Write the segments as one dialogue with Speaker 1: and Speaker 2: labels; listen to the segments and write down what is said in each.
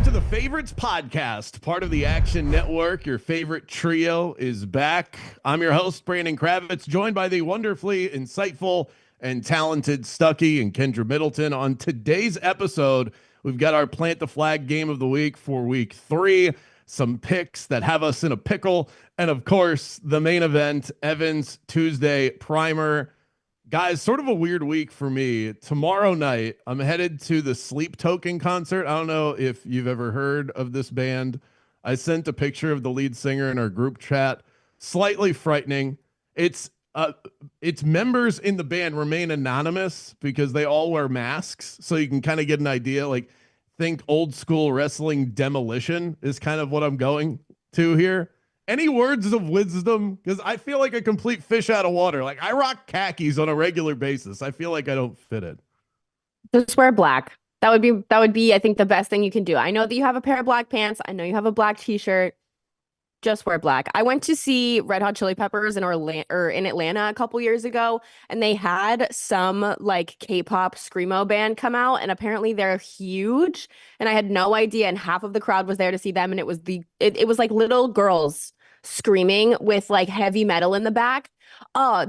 Speaker 1: to the Favorites Podcast, part of the Action Network. Your favorite trio is back. I'm your host, Brandon Kravitz, joined by the wonderfully insightful and talented Stuckey and Kendra Middleton. On today's episode, we've got our Plant the Flag game of the week for week 3, some picks that have us in a pickle, and of course, the main event, Evans Tuesday Primer. Guys, sort of a weird week for me. Tomorrow night, I'm headed to the Sleep Token concert. I don't know if you've ever heard of this band. I sent a picture of the lead singer in our group chat. Slightly frightening. Its members in the band remain anonymous because they all wear masks, so you can kind of get an idea. Like, think old school wrestling Demolition is kind of what I'm going to here. Any words of wisdom? Because I feel like a complete fish out of water. Like, I rock khakis on a regular basis. I feel like I don't fit it.
Speaker 2: Just wear black. That would be, I think, the best thing you can do. I know that you have a pair of black pants. I know you have a black t-shirt. Just wear black. I went to see Red Hot Chili Peppers in Atlanta a couple years ago, and they had some like K-pop screamo band come out, and apparently they're huge. And I had no idea, and half of the crowd was there to see them, and it was like little girls screaming with like heavy metal in the back. Oh,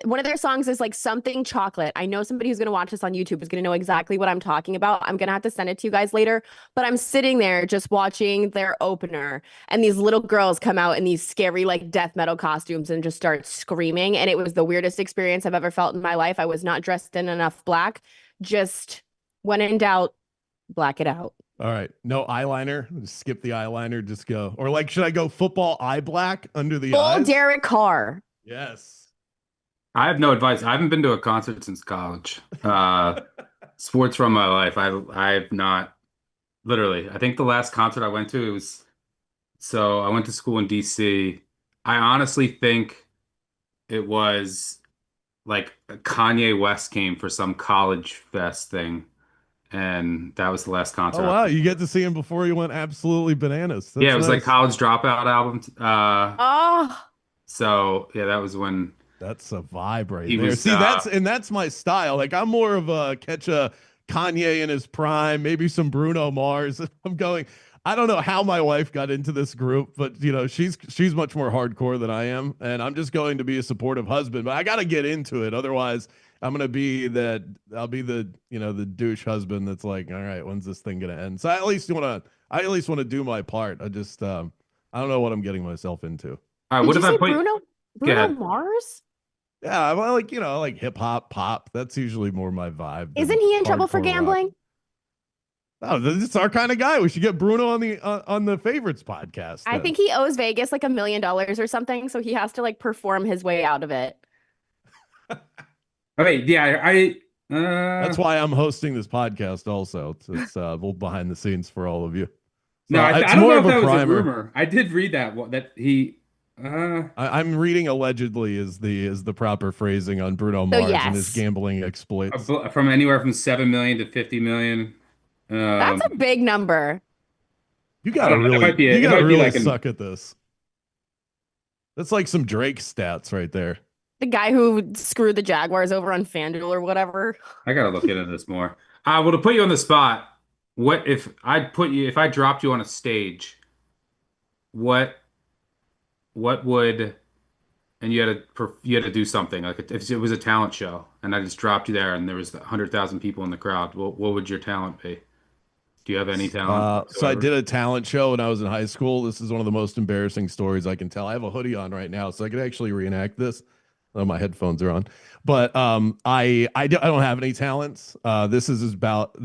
Speaker 2: one of their songs is like Something Chocolate. I know somebody who's going to watch this on YouTube is going to know exactly what I'm talking about. I'm going to have to send it to you guys later, but I'm sitting there just watching their opener, and these little girls come out in these scary like death metal costumes and just start screaming, and it was the weirdest experience I've ever felt in my life. I was not dressed in enough black. Just when in doubt, black it out.
Speaker 1: All right. No eyeliner. Just skip the eyeliner. Just go. Or like, should I go football eye black under the
Speaker 2: Full
Speaker 1: eyes?
Speaker 2: Derek Carr.
Speaker 1: Yes.
Speaker 3: I have no advice. I haven't been to a concert since college. Sports from my life. I've not literally. I think the last concert I went to I went to school in DC. I honestly think it was like Kanye West came for some college fest thing. And that was the last concert.
Speaker 1: Oh, wow. You get to see him before he went absolutely bananas. That's
Speaker 3: yeah, it was
Speaker 1: nice.
Speaker 3: like College Dropout album.
Speaker 2: Oh,
Speaker 3: So yeah, that was when
Speaker 1: that's a vibe right
Speaker 3: he
Speaker 1: there.
Speaker 3: was.
Speaker 1: See, that's my style. Like, I'm more of a catch a Kanye in his prime, maybe some Bruno Mars. I don't know how my wife got into this group, but you know, she's much more hardcore than I am, and I'm just going to be a supportive husband. But I got to get into it, otherwise I'll be the the douche husband that's like, all right, when's this thing gonna end? So I at least want to do my part. I just I don't know what I'm getting myself into.
Speaker 3: All right,
Speaker 2: did
Speaker 3: what
Speaker 2: you
Speaker 3: if I
Speaker 2: say
Speaker 3: put?
Speaker 2: Bruno Mars?
Speaker 1: Yeah, well, like hip hop, pop. That's usually more my vibe.
Speaker 2: Isn't he in trouble for
Speaker 1: hardcore
Speaker 2: gambling?
Speaker 1: rock. Oh, this is our kind of guy. We should get Bruno on the Favorites Podcast.
Speaker 2: I think he owes Vegas like $1 million or something, so he has to like perform his way out of it.
Speaker 3: Okay, yeah,
Speaker 1: that's why I'm hosting this podcast. Also, it's little behind the scenes for all of you. So
Speaker 3: no, I
Speaker 1: it's
Speaker 3: don't
Speaker 1: more
Speaker 3: know
Speaker 1: of
Speaker 3: if that was a
Speaker 1: primer.
Speaker 3: rumor. I did read that he.
Speaker 1: I'm reading allegedly is the proper phrasing on Bruno Mars and his gambling exploits.
Speaker 3: From anywhere from 7 million to 50 million.
Speaker 2: That's a big number.
Speaker 1: You gotta really
Speaker 3: like
Speaker 1: suck at this. That's like some Drake stats right there.
Speaker 2: The guy who screwed the Jaguars over on FanDuel or whatever.
Speaker 3: I gotta look into this more. Well, to put you on the spot, what if I dropped you on a stage? What would, and you had to do something like if it was a talent show, and I just dropped you there, and there was 100,000 people in the crowd. What would your talent be? Do you have any talent?
Speaker 1: So I did a talent show when I was in high school. This is one of the most embarrassing stories I can tell. I have a hoodie on right now, so I could actually reenact this. Oh, my headphones are on, but I don't have any talents. This is about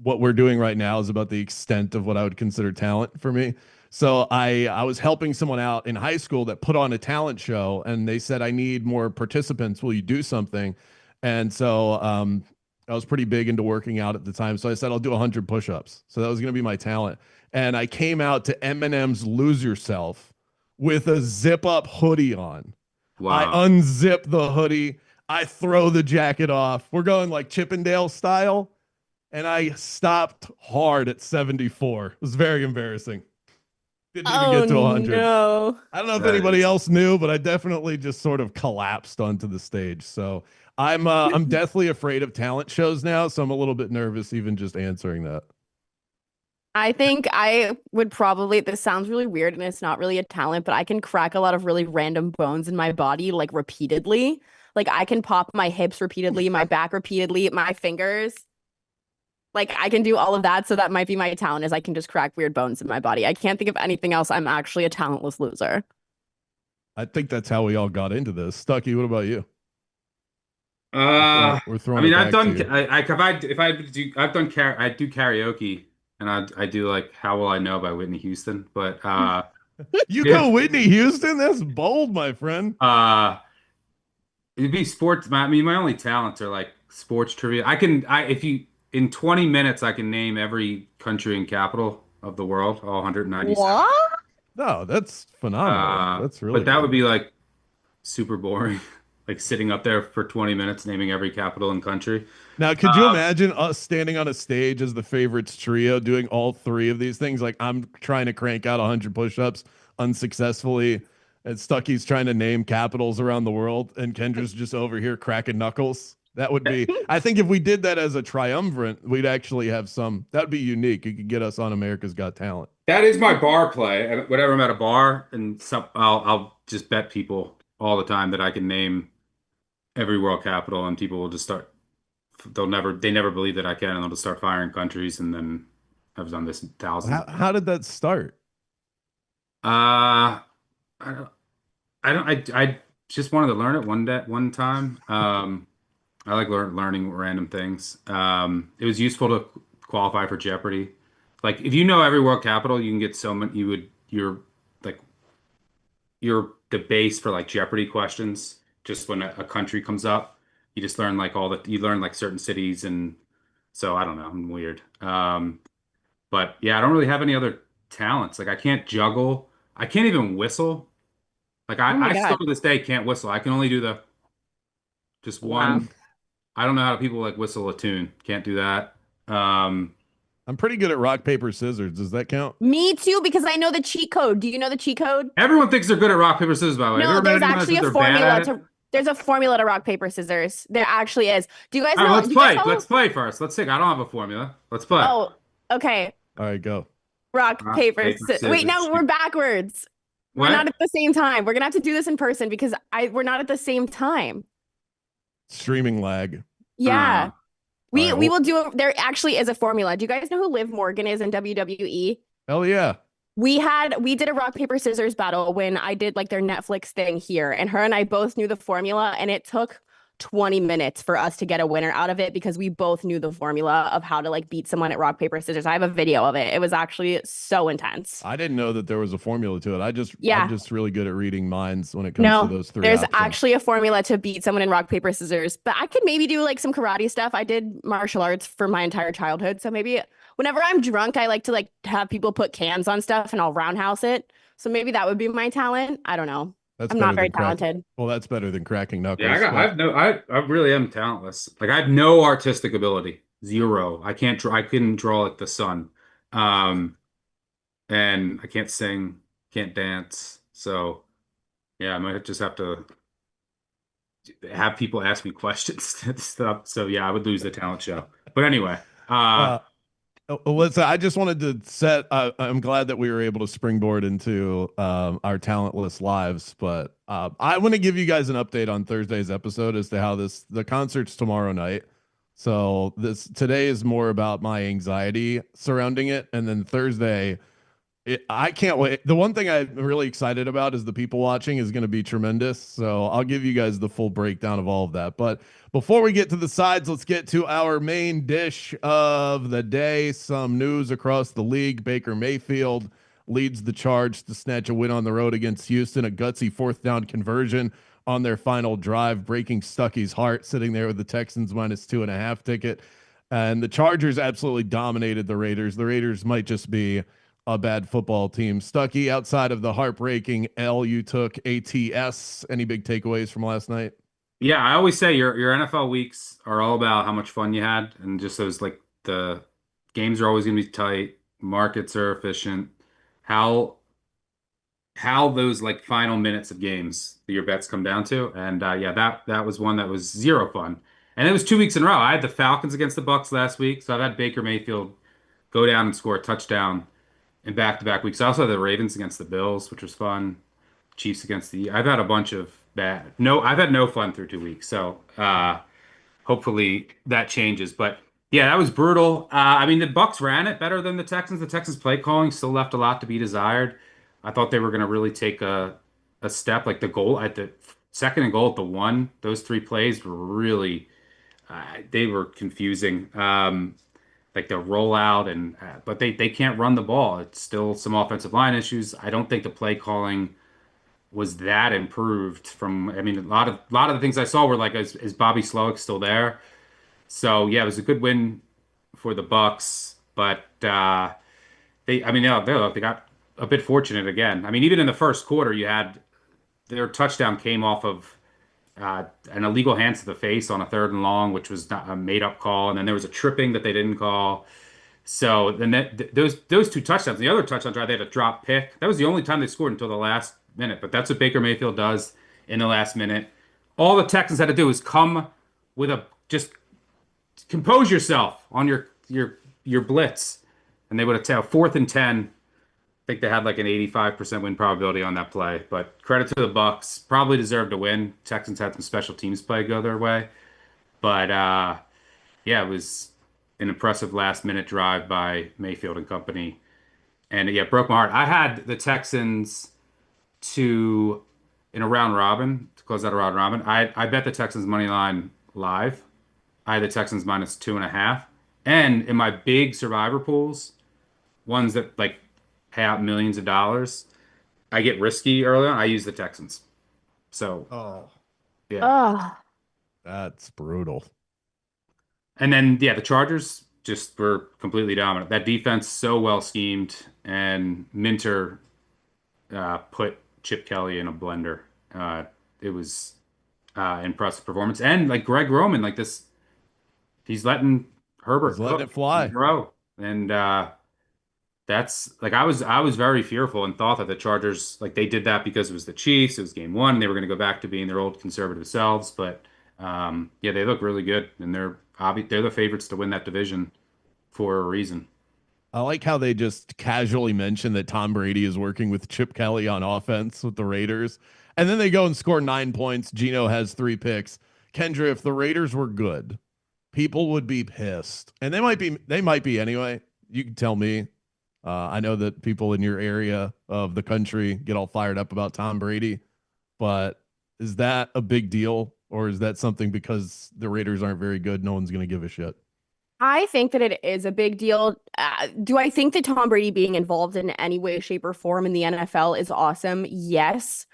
Speaker 1: what we're doing right now is about the extent of what I would consider talent for me. So I was helping someone out in high school that put on a talent show, and they said, I need more participants. Will you do something? And so I was pretty big into working out at the time. So I said, I'll do 100 push-ups. So that was going to be my talent. And I came out to Eminem's Lose Yourself with a zip-up hoodie on.
Speaker 3: Wow.
Speaker 1: I unzip the hoodie. I throw the jacket off. We're going like Chippendale style. And I stopped hard at 74. It was very embarrassing. Didn't even get to 100.
Speaker 2: No.
Speaker 1: I don't know if anybody else knew, but I definitely just sort of collapsed onto the stage. So I'm deathly afraid of talent shows now. So I'm a little bit nervous even just answering that.
Speaker 2: I think I would probably, this sounds really weird and it's not really a talent, but I can crack a lot of really random bones in my body like repeatedly. Like I can pop my hips repeatedly, my back repeatedly, my fingers. Like I can do all of that. So that might be my talent is I can just crack weird bones in my body. I can't think of anything else. I'm actually a talentless loser.
Speaker 1: I think that's how we all got into this. Stuckey, what about you? We're
Speaker 3: I
Speaker 1: throwing
Speaker 3: mean,
Speaker 1: it
Speaker 3: I've
Speaker 1: back to
Speaker 3: done
Speaker 1: you.
Speaker 3: if I do I've done I do karaoke and I do like How Will I Know by Whitney Houston, but
Speaker 1: You go
Speaker 3: if
Speaker 1: Whitney Houston? That's bold, my friend.
Speaker 3: it'd be sports. I mean, my only talents are like sports trivia. I if you in 20 minutes I can name every country and capital of the world, all 197.
Speaker 2: What?
Speaker 1: No, that's phenomenal. That's
Speaker 3: But
Speaker 1: really
Speaker 3: that would
Speaker 1: good.
Speaker 3: be like super boring, like sitting up there for 20 minutes naming every capital and country.
Speaker 1: Now, could you
Speaker 3: Uh,
Speaker 1: imagine us standing on a stage as the favorites trio doing all three of these things? Like I'm trying to crank out 100 push-ups unsuccessfully, and Stucky's trying to name capitals around the world, and Kendra's just over here cracking knuckles. That would be, I think if we did that as a triumvirate, we'd actually have some, that would be unique. You could get us on America's Got Talent.
Speaker 3: That is my bar play. Whenever I'm at a bar and I'll just bet people all the time that I can name every world capital, and people will just start. They never believe that I can, and they'll just start firing countries, and then I've done this thousands.
Speaker 1: How did that start?
Speaker 3: Uh, I don't, I just wanted to learn it one time. I like learning random things. It was useful to qualify for Jeopardy. Like if you know every world capital, you can get so many. You're like you're the base for like Jeopardy questions. Just when a country comes up, you just learn like you learn like certain cities, and so I don't know. I'm weird. But yeah, I don't really have any other talents. Like I can't juggle. I can't even whistle. Like
Speaker 2: Oh my
Speaker 3: I still
Speaker 2: God.
Speaker 3: to this day can't whistle. I can only do the just
Speaker 2: Wow.
Speaker 3: one. I don't know how people like whistle a tune. Can't do that. Um,
Speaker 1: I'm pretty good at rock, paper, scissors. Does that count?
Speaker 2: Me too, because I know the cheat code. Do you know the cheat code?
Speaker 3: Everyone thinks they're good at rock, paper, scissors, by the way. Have you
Speaker 2: No,
Speaker 3: ever met
Speaker 2: there's
Speaker 3: anyone that
Speaker 2: actually
Speaker 3: says
Speaker 2: a
Speaker 3: they're bad at
Speaker 2: formula
Speaker 3: it?
Speaker 2: to there's a formula to rock, paper, scissors. There actually is. Do you guys
Speaker 3: All right,
Speaker 2: know?
Speaker 3: let's
Speaker 2: Do you guys
Speaker 3: play.
Speaker 2: follow?
Speaker 3: Let's play first. Let's see. I don't have a formula. Let's play.
Speaker 2: Oh, okay.
Speaker 1: All right, go.
Speaker 2: Rock,
Speaker 3: Rock,
Speaker 2: paper,
Speaker 3: paper,
Speaker 2: scissors. Wait,
Speaker 3: scissors,
Speaker 2: no, we're
Speaker 3: shoot.
Speaker 2: backwards. We're not
Speaker 3: What?
Speaker 2: at the same time. We're gonna have to do this in person because we're not at the same time.
Speaker 1: Streaming lag.
Speaker 2: Yeah.
Speaker 1: All
Speaker 2: We
Speaker 1: right.
Speaker 2: we
Speaker 1: Well,
Speaker 2: will do there actually is a formula. Do you guys know who Liv Morgan is in WWE?
Speaker 1: hell yeah.
Speaker 2: We did a rock, paper, scissors battle when I did like their Netflix thing here, and her and I both knew the formula, and it took 20 minutes for us to get a winner out of it because we both knew the formula of how to like beat someone at rock, paper, scissors. I have a video of it. It was actually so intense.
Speaker 1: I didn't know that there was a formula to it. I'm
Speaker 2: Yeah.
Speaker 1: just really good at reading minds when it comes to
Speaker 2: No,
Speaker 1: those three
Speaker 2: there's
Speaker 1: options.
Speaker 2: actually a formula to beat someone in rock, paper, scissors, but I could maybe do like some karate stuff. I did martial arts for my entire childhood. So maybe whenever I'm drunk, I like to like have people put cans on stuff and I'll roundhouse it. So maybe that would be my talent. I don't know.
Speaker 1: That's
Speaker 2: I'm not
Speaker 1: better
Speaker 2: very
Speaker 1: than crack.
Speaker 2: talented.
Speaker 1: Well, that's better than cracking
Speaker 3: Yeah,
Speaker 1: knuckles. But
Speaker 3: I really am talentless. Like I have no artistic ability. Zero. I can't draw. I couldn't draw like the sun. Um, and I can't sing, can't dance. So yeah, I might just have to have people ask me questions and stuff. So yeah, I would lose the talent show. But anyway,
Speaker 1: uh, listen, I just wanted to set. I'm glad that we were able to springboard into our talentless lives, but I want to give you guys an update on Thursday's episode as to how the concert's tomorrow night. So this today is more about my anxiety surrounding it, and then Thursday I can't wait. The one thing I'm really excited about is the people watching is going to be tremendous. So I'll give you guys the full breakdown of all of that. But before we get to the sides, let's get to our main dish of the day. Some news across the league. Baker Mayfield leads the charge to snatch a win on the road against Houston, a gutsy fourth down conversion on their final drive, breaking Stuckey's heart, sitting there with the Texans -2.5 ticket. And the Chargers absolutely dominated the Raiders. The Raiders might just be a bad football team. Stuckey, outside of the heartbreaking L you took ATS, any big takeaways from last night?
Speaker 3: yeah, I always say your NFL weeks are all about how much fun you had, and just those like the games are always going to be tight, markets are efficient. How how those like final minutes of games that your bets come down to, and yeah, that was one that was zero fun, and it was 2 weeks in a row. I had the Falcons against the Bucks last week, so I've had Baker Mayfield go down and score a touchdown in back-to-back weeks. I also had the Ravens against the Bills, which was fun. Chiefs against the. I've had a bunch of bad. No, I've had no fun through 2 weeks. So hopefully that changes. But yeah, that was brutal. I mean, the Bucks ran it better than the Texans. The Texans play calling still left a lot to be desired. I thought they were going to really take a step, like the goal at the second and goal at the one. Those three plays were really they were confusing. Like the rollout and but they can't run the ball. It's still some offensive line issues. I don't think the play calling was that improved from. I mean, a lot of the things I saw were like, is Bobby Slowick still there? So yeah, it was a good win for the Bucks, but I mean, they got a bit fortunate again. I mean, even in the first quarter, you had their touchdown came off of an illegal hands to the face on a third and long, which was not a made up call, and then there was a tripping that they didn't call. So then those two touchdowns, the other touchdown drive, they had a drop pick. That was the only time they scored until the last minute. But that's what Baker Mayfield does in the last minute. All the Texans had to do was come with a just compose yourself on your blitz, and they would have taken 4th and 10. I think they had like an 85% win probability on that play. But credit to the Bucks, probably deserved to win. Texans had some special teams play go their way, but yeah, it was an impressive last minute drive by Mayfield and company. And yeah, it broke my heart. I had the Texans to in a round robin to close out a round robin. I bet the Texans money line live. I had the Texans -2.5. And in my big survivor pools, ones that like pay out millions of dollars, I get risky early on. I use the Texans. So
Speaker 1: Oh,
Speaker 3: yeah.
Speaker 2: Oh,
Speaker 1: that's brutal.
Speaker 3: And then yeah, the Chargers just were completely dominant. That defense so well schemed, and Minter put Chip Kelly in a blender. It was impressive performance, and like Greg Roman, like this, he's letting
Speaker 1: He's
Speaker 3: Herbert
Speaker 1: letting
Speaker 3: cook
Speaker 1: it
Speaker 3: and
Speaker 1: fly.
Speaker 3: throw, and that's like I was very fearful and thought that the Chargers like they did that because it was the Chiefs, it was game one, they were going to go back to being their old conservative selves, but yeah, they look really good, and they're the favorites to win that division for a reason.
Speaker 1: I like how they just casually mention that Tom Brady is working with Chip Kelly on offense with the Raiders. And then they go and score 9 points. Gino has 3 picks. Kendra, if the Raiders were good, people would be pissed. And they might be anyway. You can tell me. I know that people in your area of the country get all fired up about Tom Brady, but is that a big deal? Or is that something because the Raiders aren't very good, no one's going to give a shit?
Speaker 2: I think that it is a big deal. Do I think that Tom Brady being involved in any way, shape, or form in the NFL is awesome? Yes.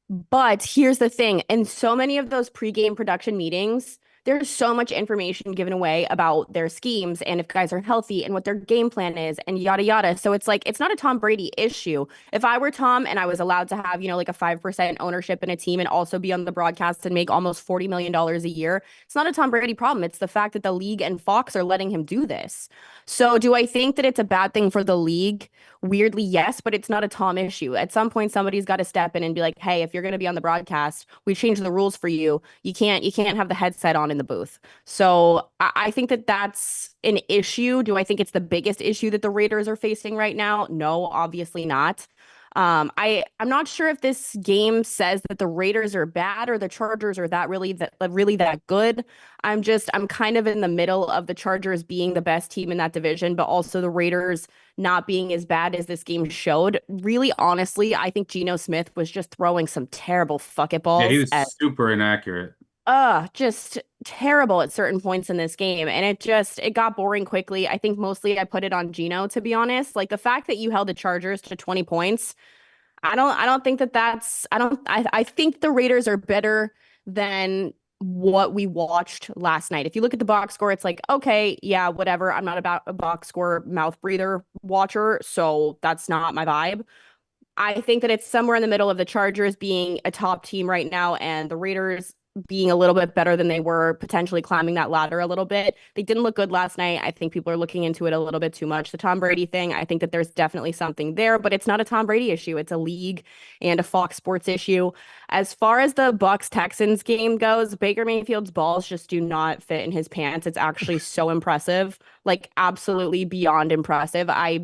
Speaker 2: But here's the thing. In so many of those pregame production meetings, there's so much information given away about their schemes and if guys are healthy and what their game plan is and yada yada. So it's like it's not a Tom Brady issue. If I were Tom and I was allowed to have, like a 5% ownership in a team and also be on the broadcast and make almost $40 million a year, it's not a Tom Brady problem. It's the fact that the league and Fox are letting him do this. So do I think that it's a bad thing for the league? Weirdly, yes, but it's not a Tom issue. At some point, somebody's got to step in and be like, "Hey, if you're going to be on the broadcast, we changed the rules for you. You can't have the headset on in the booth." So I think that that's an issue. Do I think it's the biggest issue that the Raiders are facing right now? No, obviously not. I'm not sure if this game says that the Raiders are bad or the Chargers are that good. I'm kind of in the middle of the Chargers being the best team in that division, but also the Raiders not being as bad as this game showed. Really, honestly, I think Geno Smith was just throwing some terrible fuck it
Speaker 3: Yeah, he
Speaker 2: balls
Speaker 3: was super inaccurate.
Speaker 2: just terrible at certain points in this game. And it got boring quickly. I think mostly I put it on Geno, to be honest. Like the fact that you held the Chargers to 20 points, I don't think that that's I think the Raiders are better than what we watched last night. If you look at the box score, it's like, okay, yeah, whatever. I'm not about a box score mouth breather watcher, so that's not my vibe. I think that it's somewhere in the middle of the Chargers being a top team right now and the Raiders being a little bit better than they were, potentially climbing that ladder a little bit. They didn't look good last night. I think people are looking into it a little bit too much. The Tom Brady thing, I think that there's definitely something there, but it's not a Tom Brady issue. It's a league and a Fox Sports issue. As far as the Bucks Texans game goes, Baker Mayfield's balls just do not fit in his pants. It's actually so impressive, like absolutely beyond impressive. I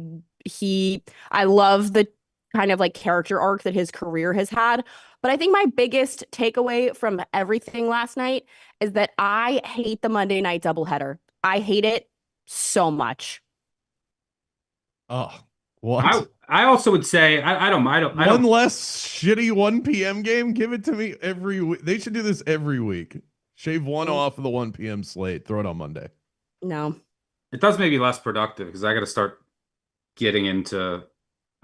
Speaker 2: love the kind of like character arc that his career has had. But I think my biggest takeaway from everything last night is that I hate the Monday night doubleheader. I hate it so much.
Speaker 1: Oh, what?
Speaker 3: I also would say I
Speaker 1: One
Speaker 3: don't.
Speaker 1: less shitty 1 p.m. game? Give it to me every week. They should do this every week. Shave one
Speaker 2: Mm,
Speaker 1: off of the 1 p.m. slate. Throw it on Monday.
Speaker 2: No.
Speaker 3: It does make me less productive because I got to start getting into.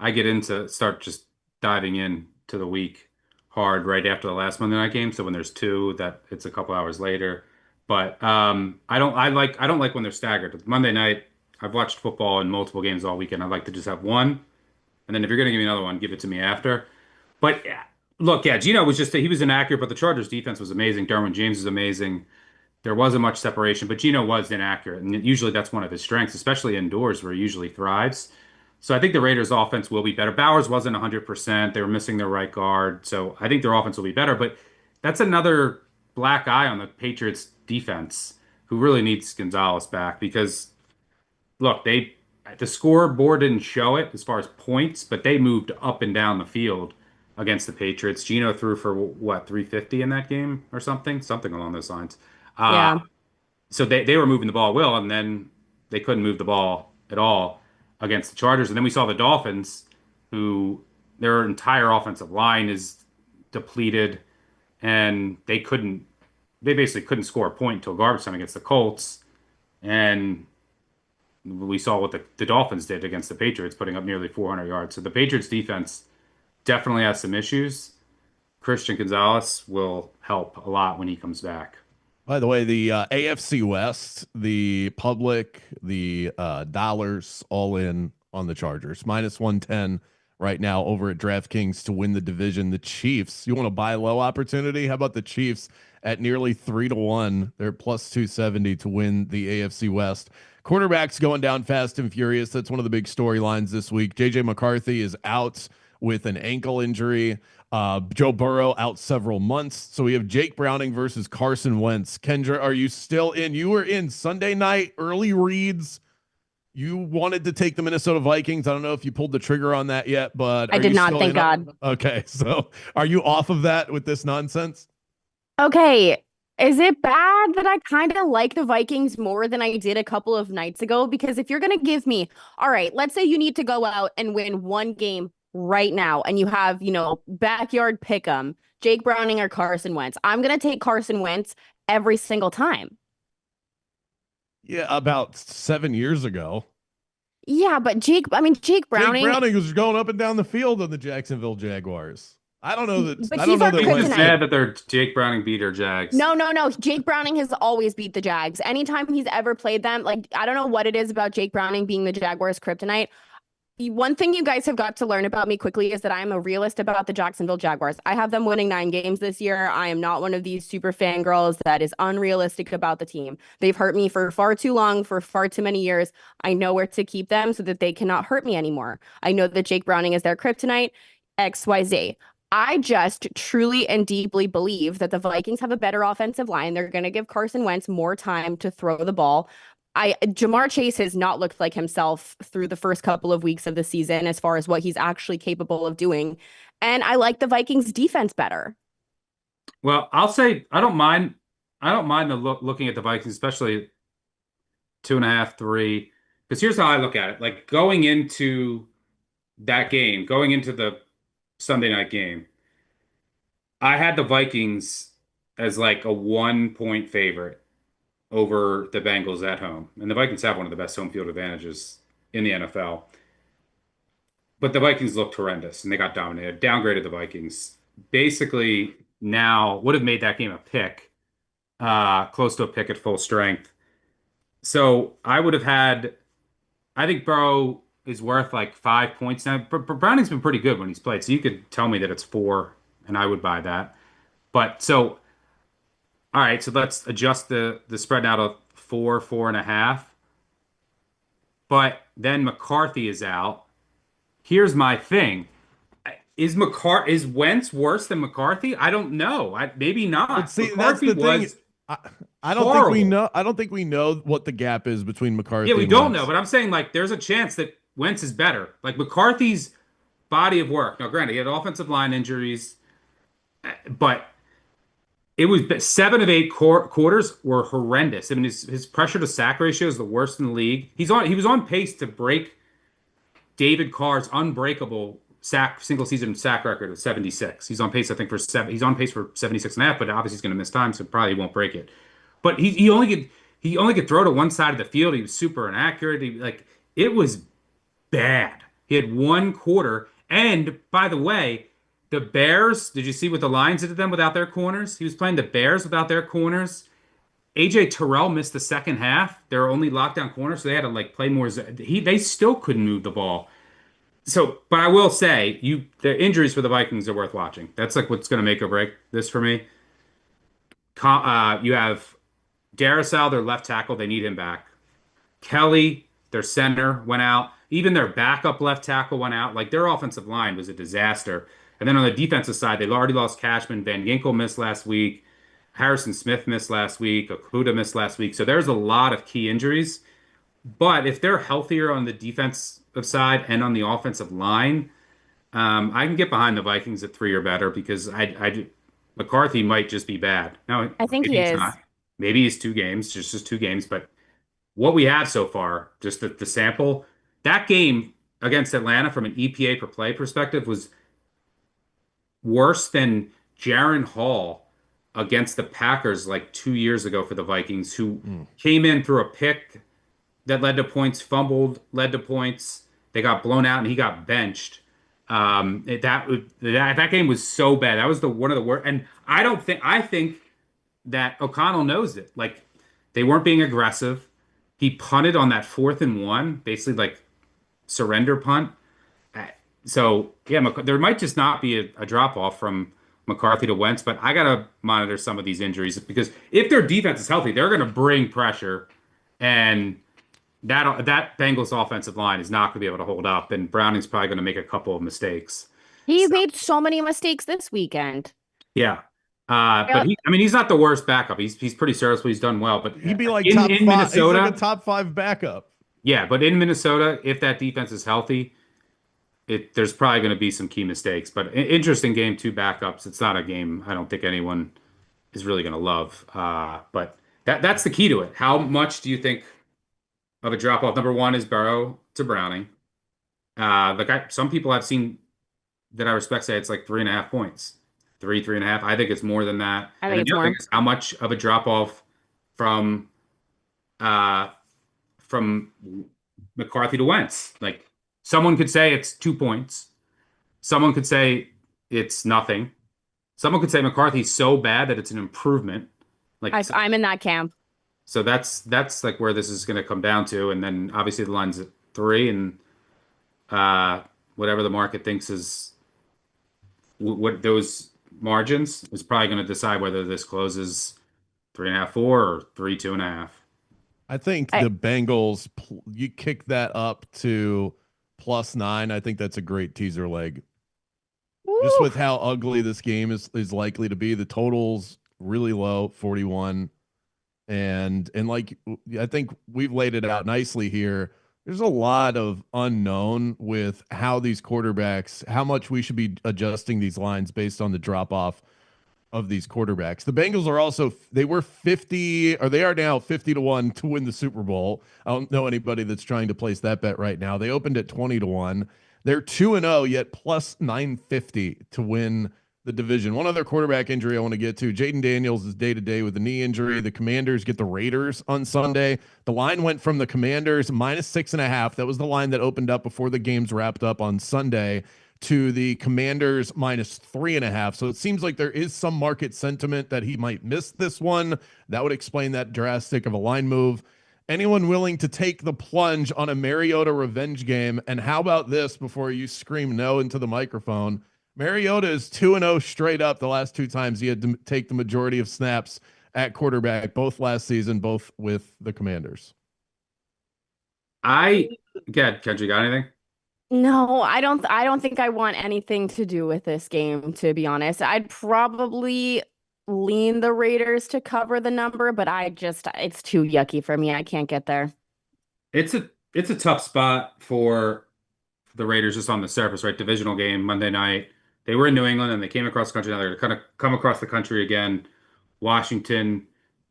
Speaker 3: I get into start just diving in to the week hard right after the last Monday night game. So when there's two, that it's a couple hours later. But I don't like when they're staggered. Monday night, I've watched football in multiple games all weekend. I'd like to just have one, and then if you're gonna give me another one, give it to me after. But yeah, look, yeah, Gino was just he was inaccurate, but the Chargers defense was amazing. Derwin James is amazing. There wasn't much separation, but Gino was inaccurate, and usually that's one of his strengths, especially indoors where he usually thrives. So I think the Raiders' offense will be better. Bowers wasn't 100%. They were missing their right guard, so I think their offense will be better. But that's another black eye on the Patriots' defense, who really needs Gonzalez back because look, the scoreboard didn't show it as far as points, but they moved up and down the field against the Patriots. Gino threw for what 350 in that game or something along those lines. Uh,
Speaker 2: Yeah.
Speaker 3: so they were moving the ball well, and then they couldn't move the ball at all against the Chargers. And then we saw the Dolphins, who their entire offensive line is depleted, and they basically couldn't score a point until garbage time against the Colts. And we saw what the Dolphins did against the Patriots, putting up nearly 400 yards. So the Patriots defense definitely has some issues. Christian Gonzalez will help a lot when he comes back.
Speaker 1: By the way, the AFC West, the public, the dollars, all in on the Chargers. Minus 110 right now over at DraftKings to win the division. The Chiefs, you want to buy low opportunity? How about the Chiefs at nearly 3-1? They're plus 270 to win the AFC West. Quarterbacks going down fast and furious. That's one of the big storylines this week. JJ McCarthy is out with an ankle injury. Joe Burrow out several months. So we have Jake Browning versus Carson Wentz. Kendra, are you still in? You were in Sunday night early reads. You wanted to take the Minnesota Vikings. I don't know if you pulled the trigger on that yet, but
Speaker 2: I
Speaker 1: are
Speaker 2: did
Speaker 1: you
Speaker 2: not,
Speaker 1: still
Speaker 2: thank
Speaker 1: in
Speaker 2: God.
Speaker 1: Okay, so are you off of that with this nonsense?
Speaker 2: Okay. Is it bad that I kind of like the Vikings more than I did a couple of nights ago? Because if you're going to give me, all right, let's say you need to go out and win one game right now, and you have, backyard pick 'em, Jake Browning or Carson Wentz. I'm going to take Carson Wentz every single time.
Speaker 1: Yeah, about 7 years ago.
Speaker 2: Yeah, but Jake
Speaker 1: Jake
Speaker 2: Browning,
Speaker 1: Browning was going up and down the field on the Jacksonville Jaguars. I don't know that.
Speaker 2: but
Speaker 1: I don't
Speaker 2: he's
Speaker 1: know
Speaker 2: our
Speaker 1: that
Speaker 3: Makes me
Speaker 1: Wentz.
Speaker 2: kryptonite.
Speaker 3: sad that they're Jake Browning beat our Jags.
Speaker 2: No, no, no. Jake Browning has always beat the Jags. Anytime he's ever played them, like, I don't know what it is about Jake Browning being the Jaguars' kryptonite. One thing you guys have got to learn about me quickly is that I am a realist about the Jacksonville Jaguars. I have them winning 9 games this year. I am not one of these super fangirls that is unrealistic about the team. They've hurt me for far too long, for far too many years. I know where to keep them so that they cannot hurt me anymore. I know that Jake Browning is their kryptonite, XYZ. I just truly and deeply believe that the Vikings have a better offensive line. They're going to give Carson Wentz more time to throw the ball. Jamar Chase has not looked like himself through the first couple of weeks of the season as far as what he's actually capable of doing. And I like the Vikings defense better.
Speaker 3: Well, I'll say I don't mind. I don't mind looking at the Vikings, especially 2.5, 3. Because here's how I look at it: like going into that game, going into the Sunday night game, I had the Vikings as like a 1 point favorite over the Bengals at home, and the Vikings have one of the best home field advantages in the NFL. But the Vikings looked horrendous, and they got dominated. Downgraded the Vikings. Basically, now would have made that game a pick, close to a pick at full strength. So I would have had. I think Burrow is worth like 5 points now. But Browning's been pretty good when he's played, so you could tell me that it's 4, and I would buy that. But so All right, so let's adjust the spread now to 4.5. But then McCarthy is out. Here's my thing. Is Wentz worse than McCarthy? I don't know. Maybe
Speaker 1: But
Speaker 3: not.
Speaker 1: see, that's
Speaker 3: McCarthy
Speaker 1: the thing.
Speaker 3: was
Speaker 1: I, I don't think we
Speaker 3: horrible.
Speaker 1: know. I don't think we know what the gap is between
Speaker 3: Yeah,
Speaker 1: McCarthy
Speaker 3: we
Speaker 1: and
Speaker 3: don't know,
Speaker 1: Wentz.
Speaker 3: but I'm saying like there's a chance that Wentz is better. Like McCarthy's body of work. Now, granted, he had offensive line injuries, but it was 7 of 8 quarters were horrendous. I mean, his pressure to sack ratio is the worst in the league. He was on pace to break David Carr's unbreakable single season sack record of 76. He's on pace, I think, for he's on pace for 76 and a half, but obviously he's going to miss time, so probably won't break it. But he only could throw to one side of the field. He was super inaccurate. It was bad. He had 1 quarter. And by the way, the Bears, did you see what the Lions did to them without their corners? He was playing the Bears without their corners. AJ Terrell missed the second half. They were only lockdown corners, so they had to like play more. They still couldn't move the ball. So, but I will say, the injuries for the Vikings are worth watching. That's like what's going to make or break this for me. You have Darrisaw, their left tackle. They need him back. Kelly, their center, went out. Even their backup left tackle went out. Like their offensive line was a disaster. And then on the defensive side, they've already lost Cashman. Van Ginkel missed last week. Harrison Smith missed last week. Okuda missed last week. So there's a lot of key injuries. But if they're healthier on the defensive side and on the offensive line, I can get behind the Vikings at 3 or better because McCarthy might just be bad. No,
Speaker 2: I think
Speaker 3: maybe
Speaker 2: he
Speaker 3: he's
Speaker 2: is.
Speaker 3: not. Maybe he's 2 games, just 2 games. But what we have so far, just the sample, that game against Atlanta from an EPA per play perspective was worse than Jaron Hall against the Packers like 2 years ago for the Vikings, who came in through a pick that led to points, fumbled, led to points. They got blown out and he got benched. That game was so bad. That was the one of the worst. And I think that O'Connell knows it. Like they weren't being aggressive. He punted on that 4th and 1, basically like surrender punt. So yeah, there might just not be a drop off from McCarthy to Wentz, but I gotta monitor some of these injuries because if their defense is healthy, they're gonna bring pressure, and that Bengals offensive line is not gonna be able to hold up, and Browning's probably gonna make a couple of mistakes.
Speaker 2: He
Speaker 3: So,
Speaker 2: made so many mistakes this weekend.
Speaker 3: yeah, but
Speaker 2: Yep.
Speaker 3: I mean, he's not the worst backup. He's pretty serviceable. He's done well, but
Speaker 1: He'd be like
Speaker 3: in
Speaker 1: top
Speaker 3: in
Speaker 1: five. He's like a
Speaker 3: Minnesota,
Speaker 1: top five backup.
Speaker 3: yeah, but in Minnesota, if that defense is healthy, there's probably going to be some key mistakes. But interesting game, 2 backups. It's not a game I don't think anyone is really going to love. But that's the key to it. How much do you think of a drop off? Number one is Burrow to Browning. Some people I've seen that I respect say it's like 3.5 points, 3.5. I think it's more than that.
Speaker 2: I
Speaker 3: And
Speaker 2: think
Speaker 3: then
Speaker 2: it's
Speaker 3: the other thing
Speaker 2: more.
Speaker 3: is how much of a drop off from uh, from McCarthy to Wentz. Like someone could say it's 2 points. Someone could say it's nothing. Someone could say McCarthy's so bad that it's an improvement. Like
Speaker 2: I'm in that camp.
Speaker 3: so that's like where this is going to come down to. And then obviously the line's at 3, and whatever the market thinks is what those margins is probably going to decide whether this closes 3.5, 4, or 3, 2.5.
Speaker 1: I think
Speaker 2: I
Speaker 1: the Bengals, you kick that up to +9. I think that's a great teaser leg. Just
Speaker 2: Woo.
Speaker 1: with how ugly this game is likely to be. The total's really low, 41. And like I think we've laid it out nicely here. There's a lot of unknown with how these quarterbacks, how much we should be adjusting these lines based on the drop off of these quarterbacks. The Bengals are also they were 50 or they are now 50-1 to win the Super Bowl. I don't know anybody that's trying to place that bet right now. They opened at 20-1. They're 2-0 yet plus 950 to win the division. One other quarterback injury I want to get to. Jaden Daniels is day to day with a knee injury. The Commanders get the Raiders on Sunday. The line went from the Commanders -6.5. That was the line that opened up before the games wrapped up on Sunday to the Commanders -3.5. So it seems like there is some market sentiment that he might miss this one. That would explain that drastic of a line move. Anyone willing to take the plunge on a Mariota revenge game? And how about this before you scream no into the microphone? Mariota is 2-0 straight up the last 2 times he had to take the majority of snaps at quarterback, both last season, both with the Commanders.
Speaker 3: Kendra, got anything?
Speaker 2: No, I don't think I want anything to do with this game, to be honest. I'd probably lean the Raiders to cover the number, but it's too yucky for me. I can't get there.
Speaker 3: It's a tough spot for the Raiders just on the surface, right? Divisional game Monday night. They were in New England and they came across the country. Now they're going to kind of come across the country again. Washington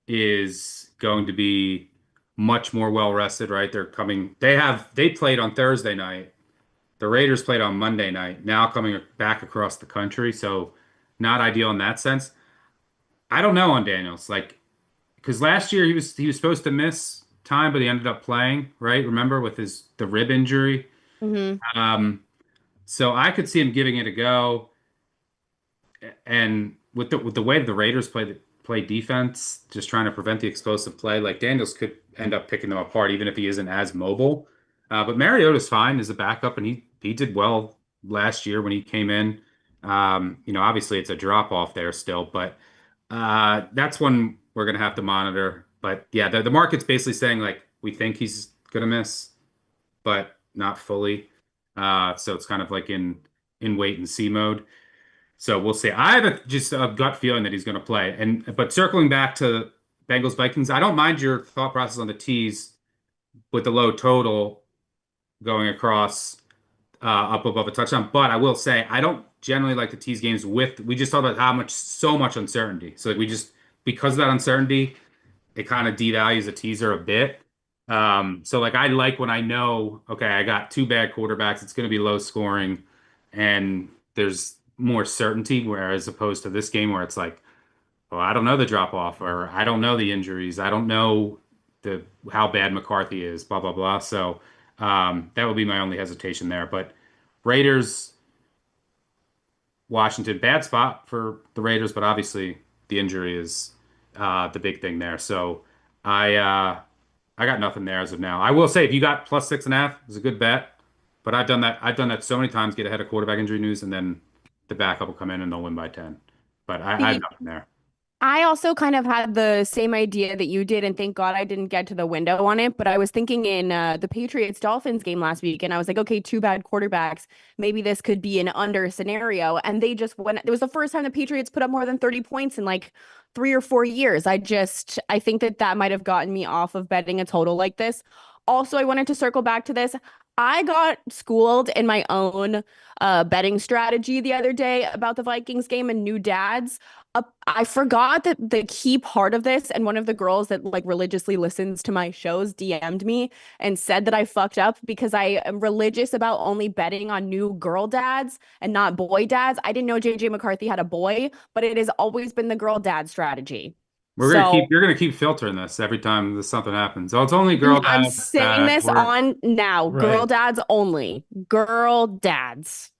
Speaker 3: is going to be much more well rested, right? They played on Thursday night. The Raiders played on Monday night, now coming back across the country. So not ideal in that sense. I don't know on Daniels, like, because last year he was supposed to miss time, but he ended up playing, right? Remember with the rib injury.
Speaker 2: Hmm.
Speaker 3: So I could see him giving it a go. And with the way the Raiders play defense, just trying to prevent the explosive play, like Daniels could end up picking them apart, even if he isn't as mobile. But Mariota's fine as a backup, and he did well last year when he came in. Obviously it's a drop off there still, but that's one we're gonna have to monitor. But yeah, the market's basically saying like we think he's gonna miss, but not fully. So it's kind of like in wait and see mode. So we'll see. I have just a gut feeling that he's going to play. But circling back to Bengals Vikings, I don't mind your thought process on the tees with the low total going across up above a touchdown. But I will say I don't generally like the tease games with. We just talked about so much uncertainty. So like because of that uncertainty, it kind of devalues a teaser a bit. So like I like when I know, okay, I got two bad quarterbacks. It's going to be low scoring, and there's more certainty, whereas opposed to this game where it's like, well, I don't know the drop off, or I don't know the injuries, I don't know how bad McCarthy is, blah blah blah. So that would be my only hesitation there. But Raiders, Washington, bad spot for the Raiders, but obviously the injury is the big thing there. So I got nothing there as of now. I will say if you got plus 6.5, it's a good bet. But I've done that. I've done that so many times. Get ahead of quarterback injury news, and then the backup will come in and they'll win by 10. But I have nothing there.
Speaker 2: I also kind of had the same idea that you did, and thank God I didn't get to the window on it. But I was thinking in the Patriots Dolphins game last week, and I was like, okay, two bad quarterbacks. Maybe this could be an under scenario. And they just went, it was the first time the Patriots put up more than 30 points in like 3 or 4 years. I think that might have gotten me off of betting a total like this. Also, I wanted to circle back to this. I got schooled in my own betting strategy the other day about the Vikings game and new dads. I forgot that the key part of this, and one of the girls that like religiously listens to my shows DM'd me and said that I fucked up because I am religious about only betting on new girl dads and not boy dads. I didn't know JJ McCarthy had a boy, but it has always been the girl dad strategy. So
Speaker 3: You're gonna keep filtering this every time something happens. Oh, it's only girl
Speaker 2: I'm
Speaker 3: dads
Speaker 2: saying
Speaker 3: that
Speaker 2: this
Speaker 3: we're
Speaker 2: on now. Girl
Speaker 1: Right.
Speaker 2: dads only. Girl dads.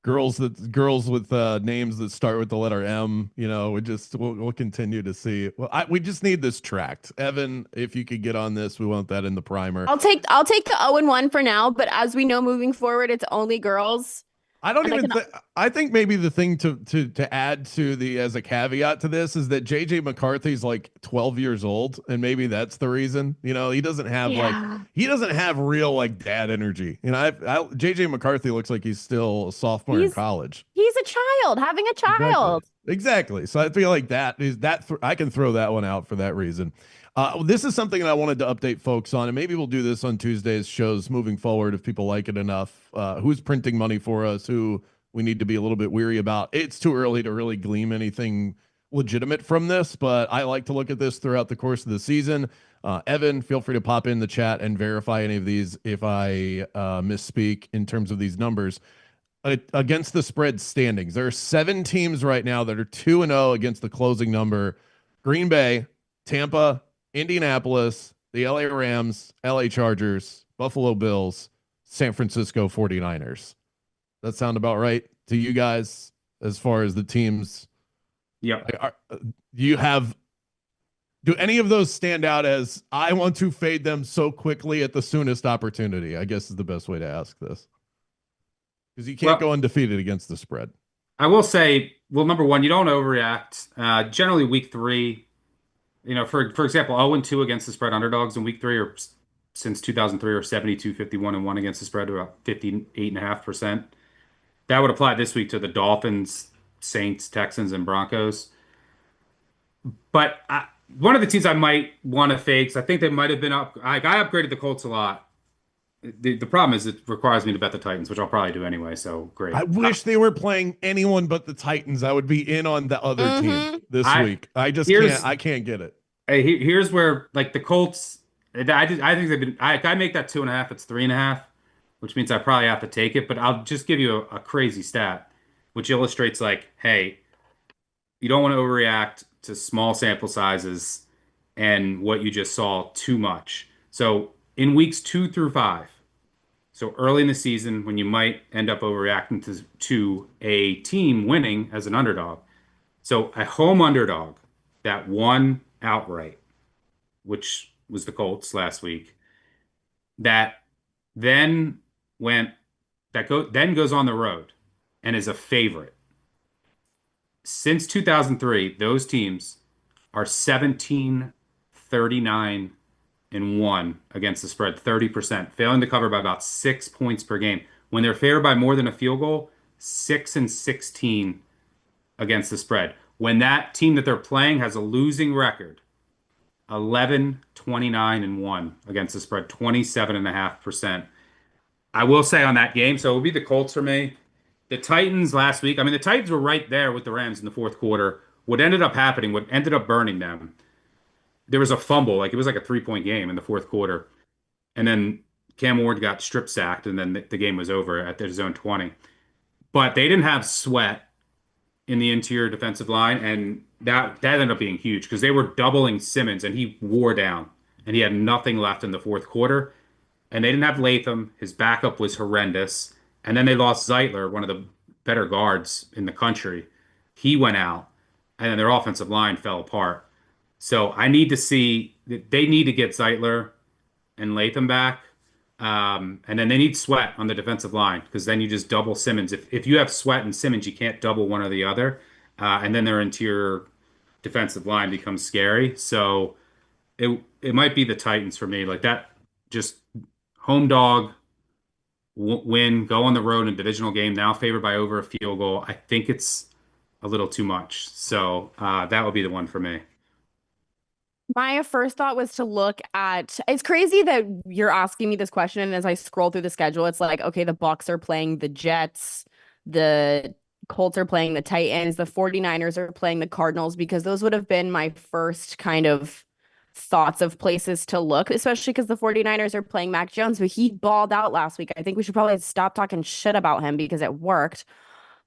Speaker 1: Girls with names that start with the letter M. We'll continue to see. Well, we just need this tracked. Evan, if you could get on this, we want that in the primer.
Speaker 2: I'll take the 0-1 for now, but as we know moving forward, it's only girls.
Speaker 1: I don't
Speaker 2: And I
Speaker 1: even
Speaker 2: can
Speaker 1: think. I think maybe the thing to add to the as a caveat to this is that JJ McCarthy's like 12 years old, and maybe that's the reason. He doesn't have
Speaker 2: Yeah.
Speaker 1: real like dad energy. JJ McCarthy looks like he's still a sophomore in
Speaker 2: He's
Speaker 1: college.
Speaker 2: he's a child having a
Speaker 1: Exactly.
Speaker 2: child.
Speaker 1: Exactly. So I feel like I can throw that one out for that reason. This is something that I wanted to update folks on, and maybe we'll do this on Tuesday's shows moving forward if people like it enough. Who's printing money for us? Who we need to be a little bit weary about? It's too early to really glean anything legitimate from this, but I like to look at this throughout the course of the season. Evan, feel free to pop in the chat and verify any of these if I misspeak in terms of these numbers. Against the spread standings, there are 7 teams right now that are 2-0 against the closing number: Green Bay, Tampa, Indianapolis, the LA Rams, LA Chargers, Buffalo Bills, San Francisco 49ers. That sound about right to you guys as far as the teams?
Speaker 3: Yep.
Speaker 1: Do any of those stand out as I want to fade them so quickly at the soonest opportunity? I guess is the best way to ask this. Because you can't go undefeated against the spread.
Speaker 3: I will say, well, number one, you don't overreact. Generally, week 3 for example, 0-2 against the spread underdogs in week 3 or since 2003 or 72, 51-1 against the spread, about 58.5%. That would apply this week to the Dolphins, Saints, Texans, and Broncos. But one of the teams I might want to fade, 'cause I think they might have been up. I upgraded the Colts a lot. The problem is it requires me to bet the Titans, which I'll probably do anyway. So great.
Speaker 1: I wish they were playing anyone but the Titans. I would be in on the other team this
Speaker 3: I
Speaker 1: week. I just
Speaker 3: here's
Speaker 1: can't. I can't get it.
Speaker 3: here's where like the Colts. I think they've been. I make that 2.5. It's 3.5, which means I probably have to take it. But I'll just give you a crazy stat, which illustrates like, hey, you don't want to overreact to small sample sizes and what you just saw too much. So in weeks 2 through 5, so early in the season when you might end up overreacting to a team winning as an underdog. So a home underdog that won outright, which was the Colts last week, that then went then goes on the road and is a favorite. Since 2003, those teams are 17-39-1 against the spread, 30%, failing to cover by about 6 points per game. When they're favored by more than a field goal, 6-16 against the spread. When that team that they're playing has a losing record, 11-29-1 against the spread, 27.5%. I will say on that game, so it would be the Colts for me. The Titans last week, I mean, the Titans were right there with the Rams in the fourth quarter. What ended up happening, what ended up burning them, there was a fumble, like it was like a 3-point game in the fourth quarter. And then Cam Ward got strip sacked, and then the game was over at their zone 20. But they didn't have Sweat in the interior defensive line, and that ended up being huge because they were doubling Simmons, and he wore down, and he had nothing left in the fourth quarter. And they didn't have Latham. His backup was horrendous. And then they lost Zeitler, one of the better guards in the country. He went out, and then their offensive line fell apart. So I need to see they need to get Zeitler and Latham back. And then they need Sweat on the defensive line because then you just double Simmons. If you have Sweat and Simmons, you can't double one or the other. And then their interior defensive line becomes scary. So it might be the Titans for me. Like that, just home dog win, go on the road in a divisional game, now favored by over a field goal. I think it's a little too much. So that would be the one for me.
Speaker 2: My first thought was to look at, it's crazy that you're asking me this question, and as I scroll through the schedule, it's like, okay, the Bucks are playing the Jets, the Colts are playing the Titans, the 49ers are playing the Cardinals, because those would have been my first kind of thoughts of places to look, especially because the 49ers are playing Mac Jones, but he balled out last week. I think we should probably stop talking shit about him because it worked.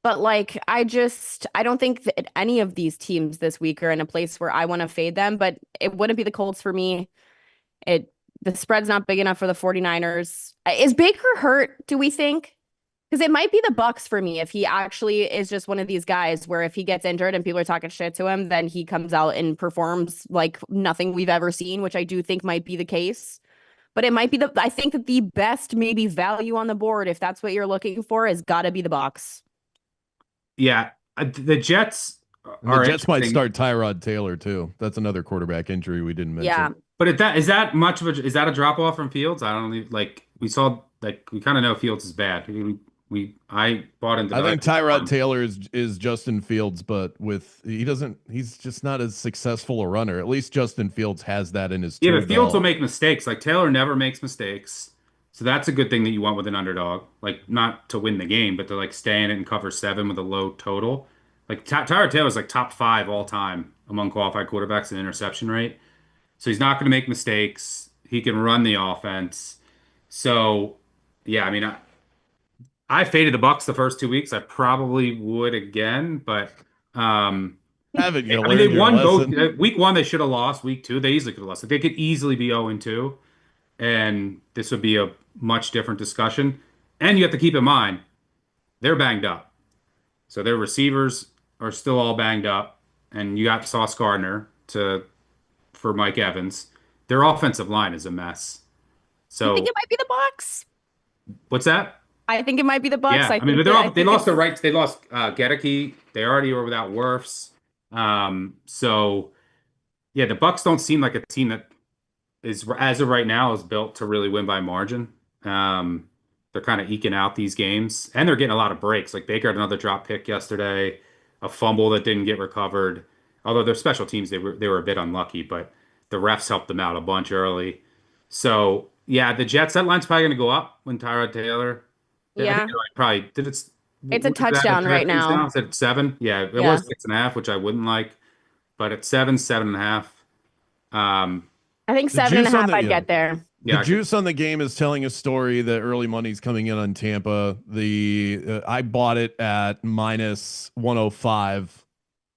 Speaker 2: But like, I don't think that any of these teams this week are in a place where I want to fade them, but it wouldn't be the Colts for me. The spread's not big enough for the 49ers. Is Baker hurt, do we think? Because it might be the Bucks for me if he actually is just one of these guys where if he gets injured and people are talking shit to him, then he comes out and performs like nothing we've ever seen, which I do think might be the case. But it might be I think that the best maybe value on the board, if that's what you're looking for, is gotta be the Bucks.
Speaker 3: Yeah, the Jets
Speaker 1: The Jets might start Tyrod Taylor too. That's another quarterback injury we didn't mention.
Speaker 2: Yeah.
Speaker 3: But is that much of a drop off from Fields? I don't like we saw like we kind of know Fields is bad. I bought into.
Speaker 1: I think Tyrod Taylor is Justin Fields, but he's just not as successful a runner. At least Justin Fields has that in his
Speaker 3: Yeah, but Fields will make mistakes. Like Taylor never makes mistakes. So that's a good thing that you want with an underdog. Like not to win the game, but to like stay in it and cover 7 with a low total. Like Tyrod Taylor is like top 5 all time among qualified quarterbacks in interception rate. So he's not going to make mistakes. He can run the offense. So yeah, I mean, I faded the Bucks the first 2 weeks. I probably would again, but
Speaker 1: haven't you
Speaker 3: I mean,
Speaker 1: learned
Speaker 3: they
Speaker 1: your
Speaker 3: won
Speaker 1: lesson?
Speaker 3: both. Week 1 they should have lost. Week 2 they easily could have lost. Like, they could easily be 0-2, and this would be a much different discussion. And you have to keep in mind they're banged up, so their receivers are still all banged up, and you got Sauce Gardner for Mike Evans. Their offensive line is a mess. So
Speaker 2: I think it might be the Bucks.
Speaker 3: What's that?
Speaker 2: I think it might be the Bucks.
Speaker 3: Yeah, I mean, but they lost their rights. They lost Gedeke. They already were without Wirfs. So Yeah, the Bucks don't seem like a team that is, as of right now, is built to really win by margin. Um, they're kind of eking out these games, and they're getting a lot of breaks. Like Baker had another drop pick yesterday, a fumble that didn't get recovered. Although their special teams, they were a bit unlucky, but the refs helped them out a bunch early. So yeah, the Jets, that line's probably going to go up when Tyrod Taylor. I think
Speaker 2: Yeah,
Speaker 3: it probably did.
Speaker 2: it's a
Speaker 3: What is that?
Speaker 2: touchdown right
Speaker 3: Is
Speaker 2: now.
Speaker 3: now? Is it 7? Yeah, it
Speaker 2: Yeah,
Speaker 3: was 6.5, which I wouldn't like, but at 7, 7.5.
Speaker 2: I think
Speaker 1: The
Speaker 2: seven and a
Speaker 1: juice on
Speaker 2: half.
Speaker 1: the
Speaker 2: I'd get there.
Speaker 1: the
Speaker 3: Yeah, I could.
Speaker 1: juice on the game is telling a story that early money's coming in on Tampa. The I bought it at minus 105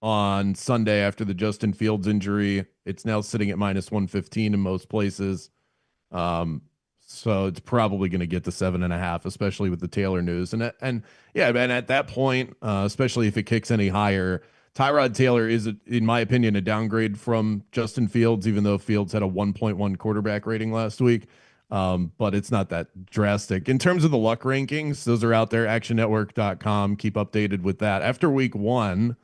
Speaker 1: on Sunday after the Justin Fields injury. It's now sitting at minus 115 in most places. Um, so it's probably going to get to 7.5, especially with the Taylor news. And yeah, man, at that point, especially if it kicks any higher, Tyrod Taylor is, in my opinion, a downgrade from Justin Fields, even though Fields had a 1.1 quarterback rating last week. But it's not that drastic. In terms of the luck rankings, those are out there, actionnetwork.com. Keep updated with that. After week one,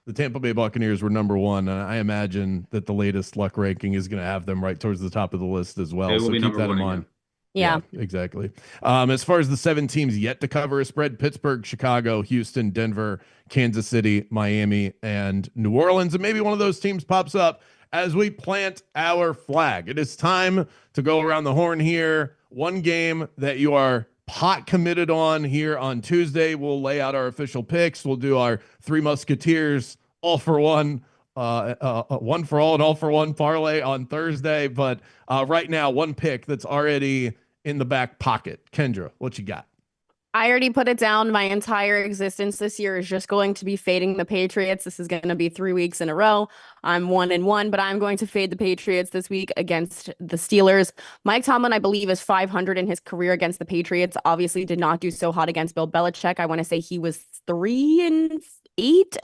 Speaker 1: the Tampa Bay Buccaneers were number one, and I imagine that the latest luck ranking is going to have them right towards the top of the list as
Speaker 3: They
Speaker 1: well.
Speaker 3: will
Speaker 1: So
Speaker 3: be
Speaker 1: keep
Speaker 3: number
Speaker 1: that in
Speaker 3: one
Speaker 1: mind.
Speaker 3: again.
Speaker 1: Yeah,
Speaker 2: Yeah.
Speaker 1: exactly. As far as the 7 teams yet to cover a spread, Pittsburgh, Chicago, Houston, Denver, Kansas City, Miami, and New Orleans. And maybe one of those teams pops up as we plant our flag. It is time to go around the horn here. One game that you are pot committed on here on Tuesday. We'll lay out our official picks. We'll do our Three Musketeers all for one, one for all and all for one parlay on Thursday. But right now, one pick that's already in the back pocket. Kendra, what you got?
Speaker 2: I already put it down. My entire existence this year is just going to be fading the Patriots. This is going to be 3 weeks in a row. I'm 1-1, but I'm going to fade the Patriots this week against the Steelers. Mike Tomlin, I believe, is 500 in his career against the Patriots. Obviously, did not do so hot against Bill Belichick. I want to say he was 3-8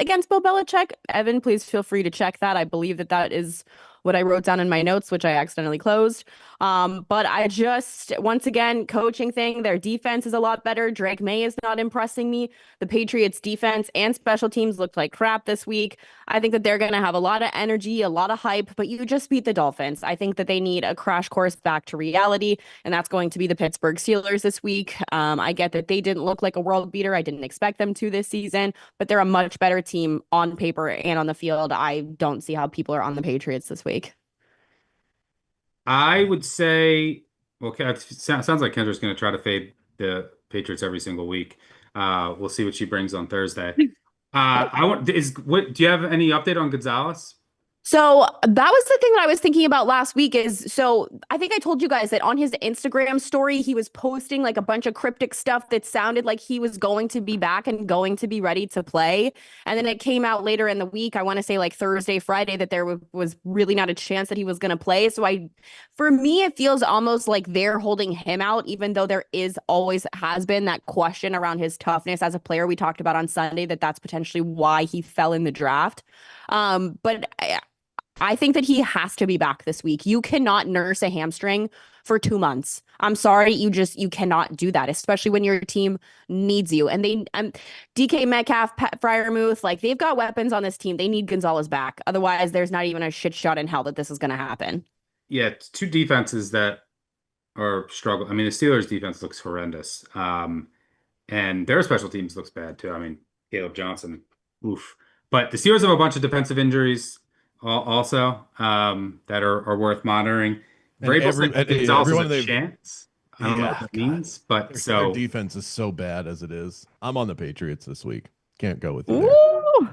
Speaker 2: against Bill Belichick. Evan, please feel free to check that. I believe that is what I wrote down in my notes, which I accidentally closed. But I just, once again, coaching thing, their defense is a lot better. Drake May is not impressing me. The Patriots defense and special teams looked like crap this week. I think that they're going to have a lot of energy, a lot of hype, but you just beat the Dolphins. I think that they need a crash course back to reality, and that's going to be the Pittsburgh Steelers this week. I get that they didn't look like a world beater. I didn't expect them to this season, but they're a much better team on paper and on the field. I don't see how people are on the Patriots this week.
Speaker 3: I would say, well, sounds like Kendra's going to try to fade the Patriots every single week. We'll see what she brings on Thursday. I want do you have any update on Gonzalez?
Speaker 2: So that was the thing that I was thinking about last week so I think I told you guys that on his Instagram story, he was posting like a bunch of cryptic stuff that sounded like he was going to be back and going to be ready to play. And then it came out later in the week, I want to say like Thursday, Friday, that there was really not a chance that he was going to play. So for me, it feels almost like they're holding him out, even though there always has been that question around his toughness as a player. We talked about on Sunday that's potentially why he fell in the draft. But I think that he has to be back this week. You cannot nurse a hamstring for 2 months. I'm sorry, you cannot do that, especially when your team needs you. And DK Metcalf, Pat Fryermuth, like they've got weapons on this team. They need Gonzalez back. Otherwise, there's not even a shit shot in hell that this is going to happen.
Speaker 3: Yeah, it's two defenses that are struggling. I mean, the Steelers' defense looks horrendous, and their special teams looks bad too. I mean, Caleb Johnson, oof. But the Steelers have a bunch of defensive injuries also that are worth monitoring.
Speaker 1: And
Speaker 3: Vrabel said Gonzalez has
Speaker 1: everyone
Speaker 3: a
Speaker 1: they've,
Speaker 3: chance. I don't know what that
Speaker 1: God,
Speaker 3: means, but
Speaker 1: their defense is so bad as it is. I'm on the Patriots this week. Can't go with you there.
Speaker 2: Ooh.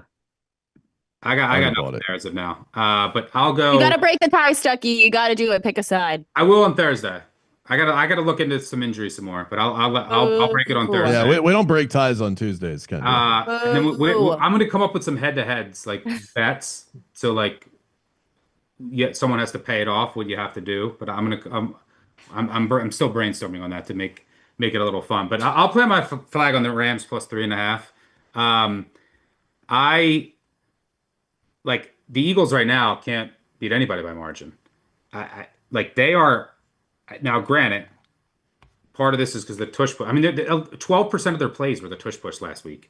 Speaker 3: I got nothing there as of now. But I'll go.
Speaker 2: You got to break the tie, Stuckey. You got to do it. Pick a side.
Speaker 3: I will on Thursday. I gotta look into some injuries some more, but I'll break it on Thursday.
Speaker 1: Yeah, we don't break ties on Tuesdays, Kendra.
Speaker 3: And then I'm gonna come up with some head-to-heads like bets. So like, yeah, someone has to pay it off. What you have to do, but I'm still brainstorming on that to make it a little fun. But I'll play my flag on the Rams plus 3.5. I like the Eagles right now can't beat anybody by margin. I like they are. Now, granted, part of this is because the tush push. I mean, 12% of their plays were the tush push last week.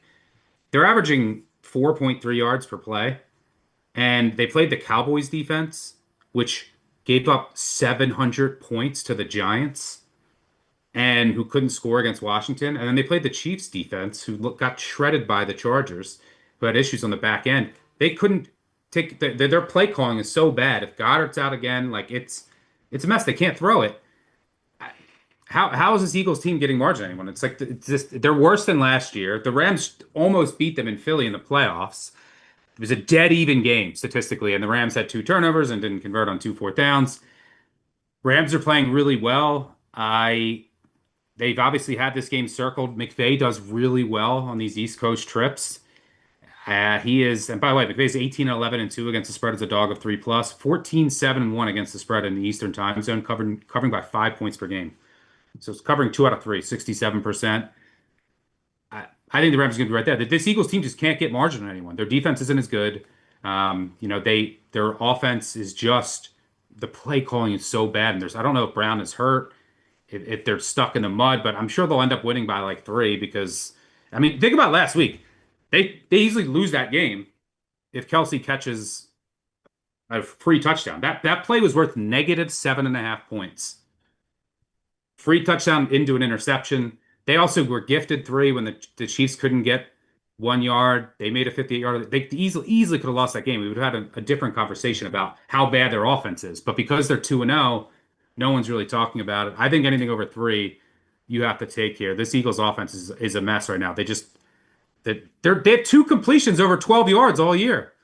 Speaker 3: They're averaging 4.3 yards per play. And they played the Cowboys defense, which gave up 700 points to the Giants and who couldn't score against Washington. And then they played the Chiefs defense, who got shredded by the Chargers, who had issues on the back end. They couldn't take their play calling is so bad. If Goddard's out again, like it's a mess. They can't throw it. How is this Eagles team getting margin on anyone? It's like it's just they're worse than last year. The Rams almost beat them in Philly in the playoffs. It was a dead even game statistically, and the Rams had 2 turnovers and didn't convert on 2 4th downs. Rams are playing really well. They've obviously had this game circled. McVay does really well on these East Coast trips. He is, and by the way, McVay's 18-11-2 against the spread as a dog of 3+, 14-7-1 against the spread in the Eastern Time Zone, covering by 5 points per game. So it's covering 2 out of 3, 67%. I think the Rams are going to be right there. This Eagles team just can't get margin on anyone. Their defense isn't as good. Their offense is just the play calling is so bad. And I don't know if Brown is hurt, if they're stuck in the mud, but I'm sure they'll end up winning by like 3 because I mean, think about last week. They easily lose that game if Kelsey catches a free touchdown. That play was worth -7.5 points. Free touchdown into an interception. They also were gifted 3 when the Chiefs couldn't get 1 yard. They made a 58-yard. They easily could have lost that game. We would have had a different conversation about how bad their offense is. But because they're 2-0, no one's really talking about it. I think anything over 3, you have to take here. This Eagles offense is a mess right now. They have 2 completions over 12 yards all year.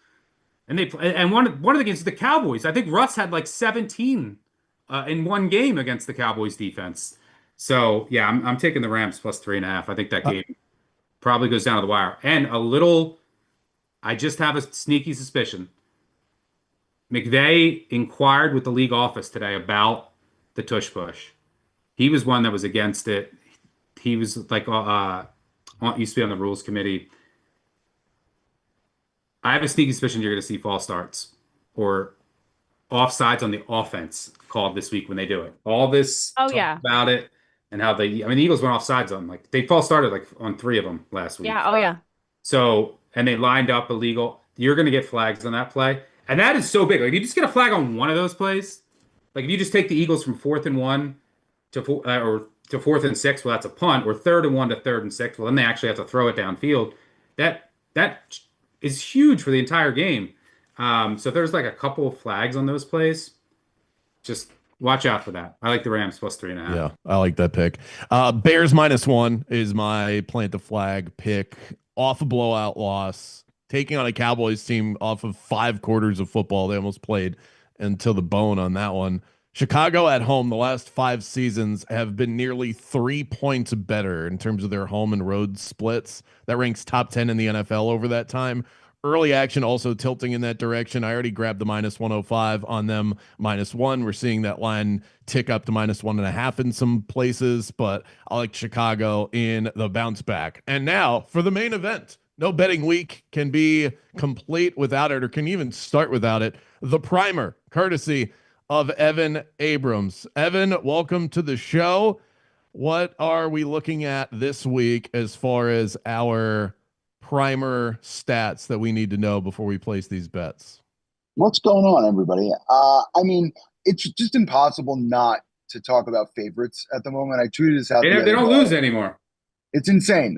Speaker 3: And one of the games, the Cowboys, I think Russ had like 17 in one game against the Cowboys defense. So yeah, I'm taking the Rams plus 3.5. I think that game probably goes down to the wire. And I just have a sneaky suspicion. McVay inquired with the league office today about the tush push. He was one that was against it. He was like used to be on the rules committee. I have a sneaky suspicion you're going to see false starts or offsides on the offense called this week when they do it. All this talk about it and how the Eagles went offsides on they false started like on 3 of them last week.
Speaker 2: Yeah, oh yeah.
Speaker 3: So, and they lined up illegal. You're going to get flags on that play. And that is so big. Like, you just get a flag on one of those plays. Like, if you just take the Eagles from 4th and 1 to 4th and 6, well, that's a punt, or 3rd and 1 to 3rd and 6, well, then they actually have to throw it downfield. That is huge for the entire game. So if there's like a couple of flags on those plays, just watch out for that. I like the Rams plus 3.5.
Speaker 1: Yeah, I like that pick. Bears -1 is my plant the flag pick off a blowout loss, taking on a Cowboys team off of 5 quarters of football. They almost played until the bone on that one. Chicago at home, the last 5 seasons have been nearly 3 points better in terms of their home and road splits. That ranks top 10 in the NFL over that time. Early action also tilting in that direction. I already grabbed the -105 on them, -1. We're seeing that line tick up to -1.5 in some places, but I like Chicago in the bounce back. And now for the main event. No betting week can be complete without it, or can even start without it. The primer, courtesy of Evan Abrams. Evan, welcome to the show. What are we looking at this week as far as our primer stats that we need to know before we place these bets?
Speaker 4: What's going on, everybody? It's just impossible not to talk about favorites at the moment. I tweeted this out.
Speaker 3: They don't lose anymore.
Speaker 4: It's insane.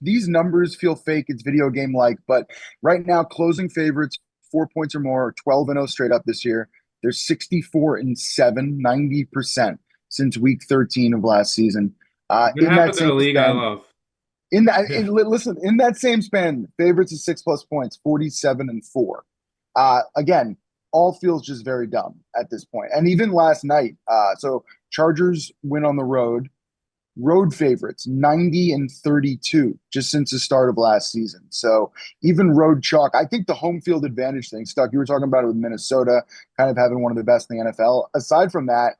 Speaker 4: These numbers feel fake. It's video game like, but right now, closing favorites, 4 points or more, 12-0 straight up this year. They're 64-7, 90% since week 13 of last season.
Speaker 3: In that same league, I love.
Speaker 4: In that same span, favorites is 6+ points, 47-4. Again, all feels just very dumb at this point. And even last night, so Chargers win on the road. Road favorites 90-32 just since the start of last season. So even road chalk, I think the home field advantage thing, Stuck, you were talking about it with Minnesota kind of having one of the best in the NFL. Aside from that,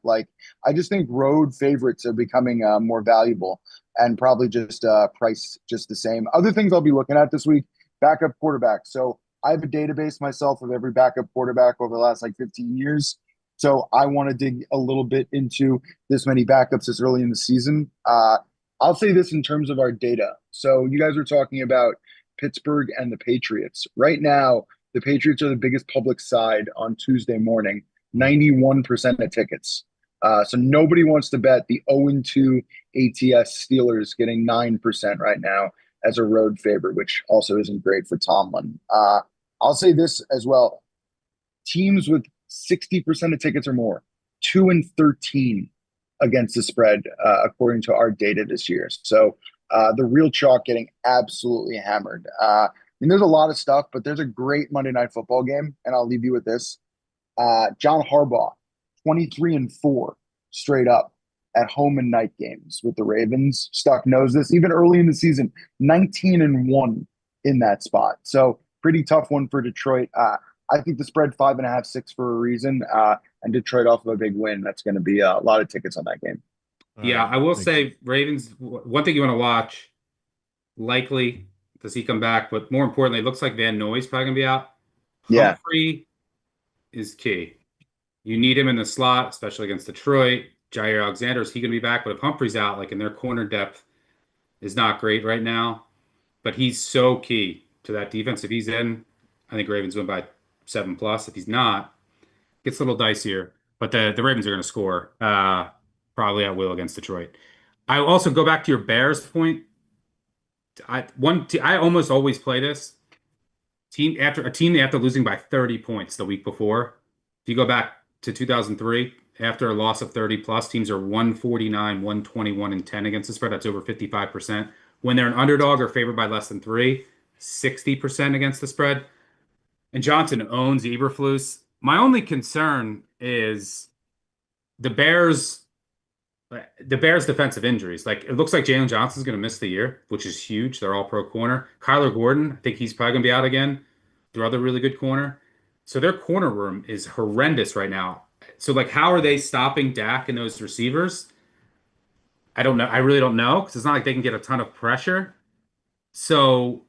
Speaker 4: I just think road favorites are becoming more valuable and probably just priced just the same. Other things I'll be looking at this week, backup quarterback. So I have a database myself of every backup quarterback over the last 15 years. So I want to dig a little bit into this many backups this early in the season. I'll say this in terms of our data. So you guys are talking about Pittsburgh and the Patriots. Right now, The Patriots are the biggest public side on Tuesday morning, 91% of tickets. So nobody wants to bet the 0-2 ATS Steelers getting 9% right now as a road favorite, which also isn't great for Tomlin. I'll say this as well. Teams with 60% of tickets or more, 2-13 against the spread, according to our data this year. So the real chalk getting absolutely hammered. I mean, there's a lot of stuff, but there's a great Monday Night Football game, and I'll leave you with this. John Harbaugh, 23-4 straight up at home and night games with the Ravens. Stuck knows this. Even early in the season, 19-1 in that spot. So pretty tough one for Detroit. I think the spread 5.5, 6 for a reason. And Detroit off of a big win. That's going to be a lot of tickets on that game.
Speaker 3: Yeah, I will say Ravens, one thing you want to watch, likely does he come back, but more importantly, it looks like Van Noy's probably going to be out.
Speaker 4: Yeah.
Speaker 3: Humphrey is key. You need him in the slot, especially against Detroit. Jair Alexander, is he going to be back? But if Humphrey's out, like in their corner depth is not great right now, but he's so key to that defense. If he's in, I think Ravens win by 7+. If he's not, gets a little dicier, but the Ravens are going to score probably at will against Detroit. I also go back to your Bears point. I almost always play this team after losing by 30 points the week before. If you go back to 2003, after a loss of 30+, teams are 149, 121, and 10 against the spread. That's over 55%. When they're an underdog or favored by less than 3, 60% against the spread. And Johnson owns Eberflus. My only concern is the Bears' defensive injuries. Like, it looks like Jalen Johnson's going to miss the year, which is huge. They're all pro corner. Kyler Gordon, I think he's probably going to be out again. Their other really good corner. So their corner room is horrendous right now. So, like, how are they stopping Dak and those receivers? I don't know. I really don't know, because it's not like they can get a ton of pressure. So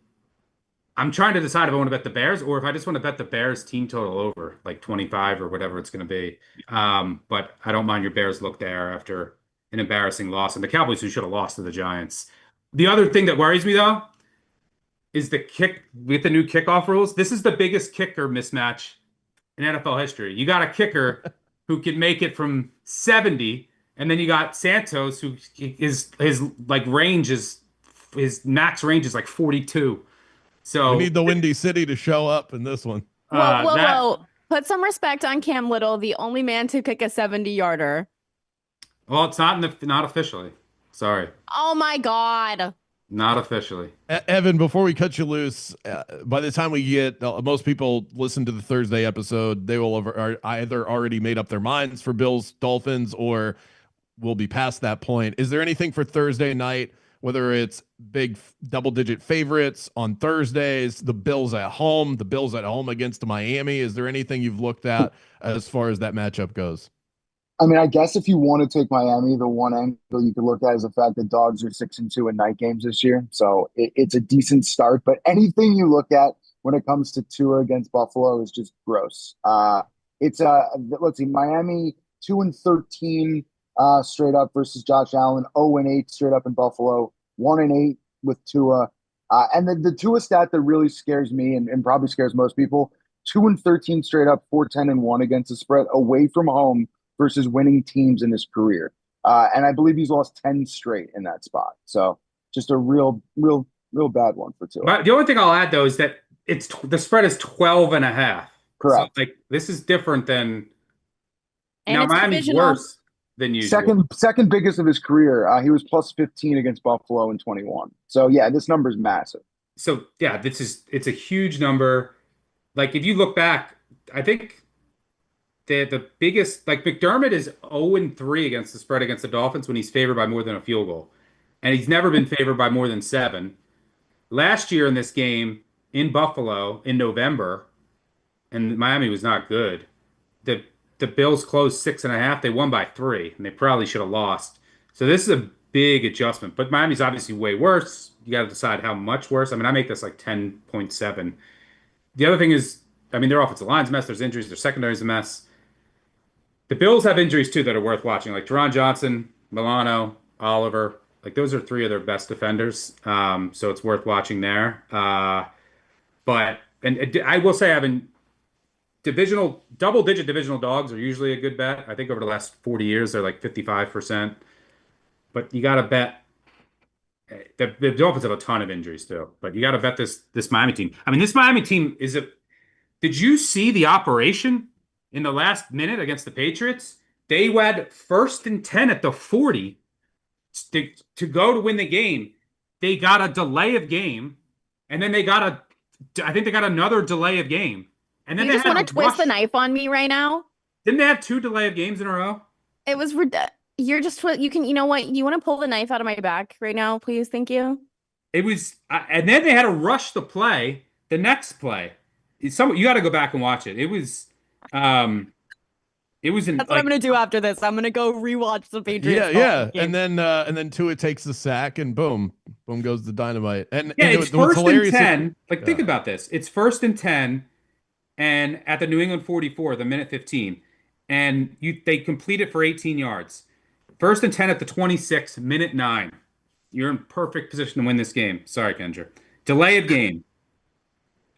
Speaker 3: I'm trying to decide if I want to bet the Bears or if I just want to bet the Bears team total over, like 25 or whatever it's going to be. But I don't mind your Bears look there after an embarrassing loss. And the Cowboys, who should have lost to the Giants. The other thing that worries me, though, is the kick with the new kickoff rules. This is the biggest kicker mismatch in NFL history. You got a kicker who can make it from 70, and then you got Santos, who his like range is his max range is like 42. So
Speaker 1: we need the Windy City to show up in this one.
Speaker 2: Whoa. Put some respect on Cam Little, the only man to kick a 70-yarder.
Speaker 3: Well, it's not officially. Sorry.
Speaker 2: Oh my God.
Speaker 3: Not officially.
Speaker 1: Evan, before we cut you loose, by the time we get most people listen to the Thursday episode, they will have either already made up their minds for Bills Dolphins or will be past that point. Is there anything for Thursday night, whether it's big double-digit favorites on Thursdays, the Bills at home against Miami? Is there anything you've looked at as far as that matchup goes?
Speaker 4: I mean, I guess if you want to take Miami, the one angle you could look at is the fact that dogs are 6-2 in night games this year. So it's a decent start. But anything you look at when it comes to Tua against Buffalo is just gross. Let's see, Miami 2-13 straight up versus Josh Allen, 0-8 straight up in Buffalo, 1-8 with Tua. And the Tua stat that really scares me and probably scares most people, 2-13 straight up, 4-10-1 against the spread away from home versus winning teams in his career. And I believe he's lost 10 straight in that spot. So just a real bad one for Tua.
Speaker 3: But the only thing I'll add, though, is that the spread is 12.5.
Speaker 4: Correct.
Speaker 3: So, like, this is different than
Speaker 2: And
Speaker 3: now
Speaker 2: it's
Speaker 3: Miami's
Speaker 2: divisional.
Speaker 3: worse than usual.
Speaker 4: Second biggest of his career. He was plus 15 against Buffalo in 21. So yeah, this number is massive.
Speaker 3: So yeah, it's a huge number. Like, if you look back, I think the biggest, like, McDermott is 0-3 against the spread against the Dolphins when he's favored by more than a field goal. And he's never been favored by more than 7. Last year in this game in Buffalo in November, and Miami was not good. The Bills closed 6.5. They won by 3, and they probably should have lost. So this is a big adjustment. But Miami's obviously way worse. You got to decide how much worse. I mean, I make this like 10.7. The other thing is, I mean, their offensive line's a mess. There's injuries. Their secondary's a mess. The Bills have injuries, too, that are worth watching, like Teron Johnson, Milano, Oliver. Like, those are 3 of their best defenders. So it's worth watching there. But and I will say, having double-digit divisional dogs are usually a good bet. I think over the last 40 years, they're like 55%. But you got to bet. The Dolphins have a ton of injuries too, but you got to bet this Miami team. I mean, this Miami team is a. Did you see the operation in the last minute against the Patriots? They had 1st and 10 at the 40 to go to win the game. They got a delay of game, and then I think they got another delay of game, and then
Speaker 2: You
Speaker 3: they
Speaker 2: just
Speaker 3: had
Speaker 2: want
Speaker 3: to
Speaker 2: to twist the
Speaker 3: rush.
Speaker 2: knife on me right now?
Speaker 3: Didn't they have 2 delay of games in a row?
Speaker 2: It was you're just you can, you know what? You want to pull the knife out of my back right now, please? Thank you.
Speaker 3: It was, and then they had to rush the play, the next play. You got to go back and watch it. It was, That's
Speaker 2: what I'm gonna do after this. I'm gonna go rewatch the Patriots.
Speaker 1: Yeah. And then Tua takes the sack and boom goes the dynamite. And
Speaker 3: yeah,
Speaker 1: and
Speaker 3: it's
Speaker 1: what's
Speaker 3: 1st and
Speaker 1: hilarious
Speaker 3: 10. Like, think about this. It's 1st and 10, and at the New England 44, the minute 15, and they complete it for 18 yards. 1st and 10 at the 26, minute 9. You're in perfect position to win this game. Sorry, Kendra. Delay of game.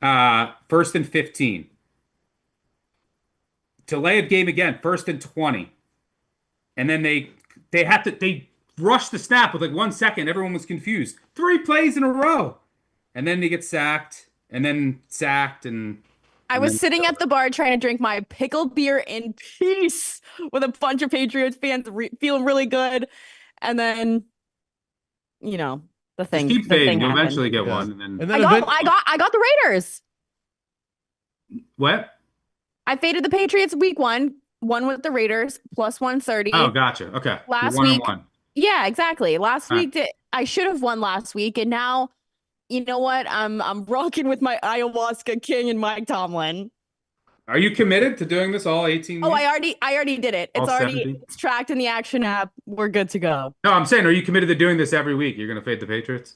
Speaker 3: 1st and 15. Delay of game again, 1st and 20. And then they rushed the snap with like 1 second. Everyone was confused. 3 plays in a row. And then they get sacked, and then sacked, and
Speaker 2: I was sitting at the bar trying to drink my pickled beer in peace with a bunch of Patriots fans feeling really good. And then, the thing.
Speaker 3: just keep
Speaker 2: the
Speaker 3: fading.
Speaker 2: thing
Speaker 3: You'll
Speaker 2: happened.
Speaker 3: eventually get
Speaker 1: Yeah.
Speaker 3: one. And then
Speaker 2: I got the Raiders.
Speaker 3: what?
Speaker 2: I faded the Patriots week 1, won with the Raiders, plus 130.
Speaker 3: Oh, gotcha. Okay.
Speaker 2: Last
Speaker 3: You're 1
Speaker 2: week.
Speaker 3: and 1.
Speaker 2: Yeah, exactly. Last
Speaker 3: All right.
Speaker 2: week I should have won last week, and now, you know what? I'm rocking with my ayahuasca king and Mike Tomlin.
Speaker 3: Are you committed to doing this all 18
Speaker 2: Oh,
Speaker 3: weeks?
Speaker 2: I already did it.
Speaker 3: All
Speaker 2: It's already
Speaker 3: 70?
Speaker 2: it's tracked in the Action app. We're good to go.
Speaker 3: No, I'm saying, are you committed to doing this every week? You're going to fade the Patriots?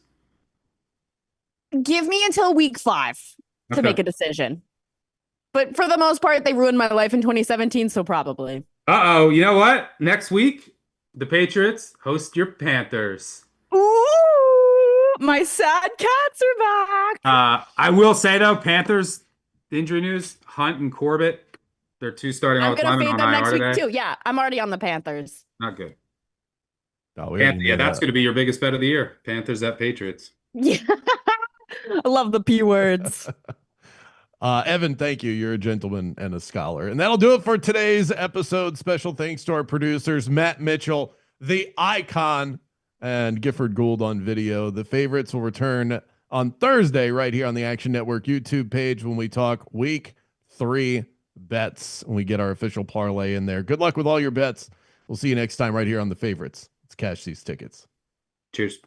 Speaker 2: Give me until week 5 to
Speaker 3: Okay.
Speaker 2: make a decision. But for the most part, they ruined my life in 2017, so probably.
Speaker 3: Uh-oh. You know what? Next week, the Patriots host your Panthers.
Speaker 2: Ooh, my sad cats are back.
Speaker 3: I will say, though, Panthers injury news, Hunt and Corbett, they're 2 starting all
Speaker 2: I'm
Speaker 3: the
Speaker 2: gonna
Speaker 3: time
Speaker 2: fade
Speaker 3: and
Speaker 2: them
Speaker 3: on
Speaker 2: next
Speaker 3: IR
Speaker 2: week
Speaker 3: today.
Speaker 2: too. Yeah, I'm already on the Panthers.
Speaker 3: Not good.
Speaker 1: Oh, we already knew
Speaker 3: That's
Speaker 1: that.
Speaker 3: going to be your biggest bet of the year. Panthers at Patriots.
Speaker 2: Yeah. I love the P words.
Speaker 1: Evan, thank you. You're a gentleman and a scholar. And that'll do it for today's episode. Special thanks to our producers, Matt Mitchell, the icon, and Gifford Gould on video. The favorites will return on Thursday right here on the Action Network YouTube page when we talk week 3 bets and we get our official parlay in there. Good luck with all your bets. We'll see you next time right here on the favorites. Let's cash these tickets.
Speaker 3: Cheers.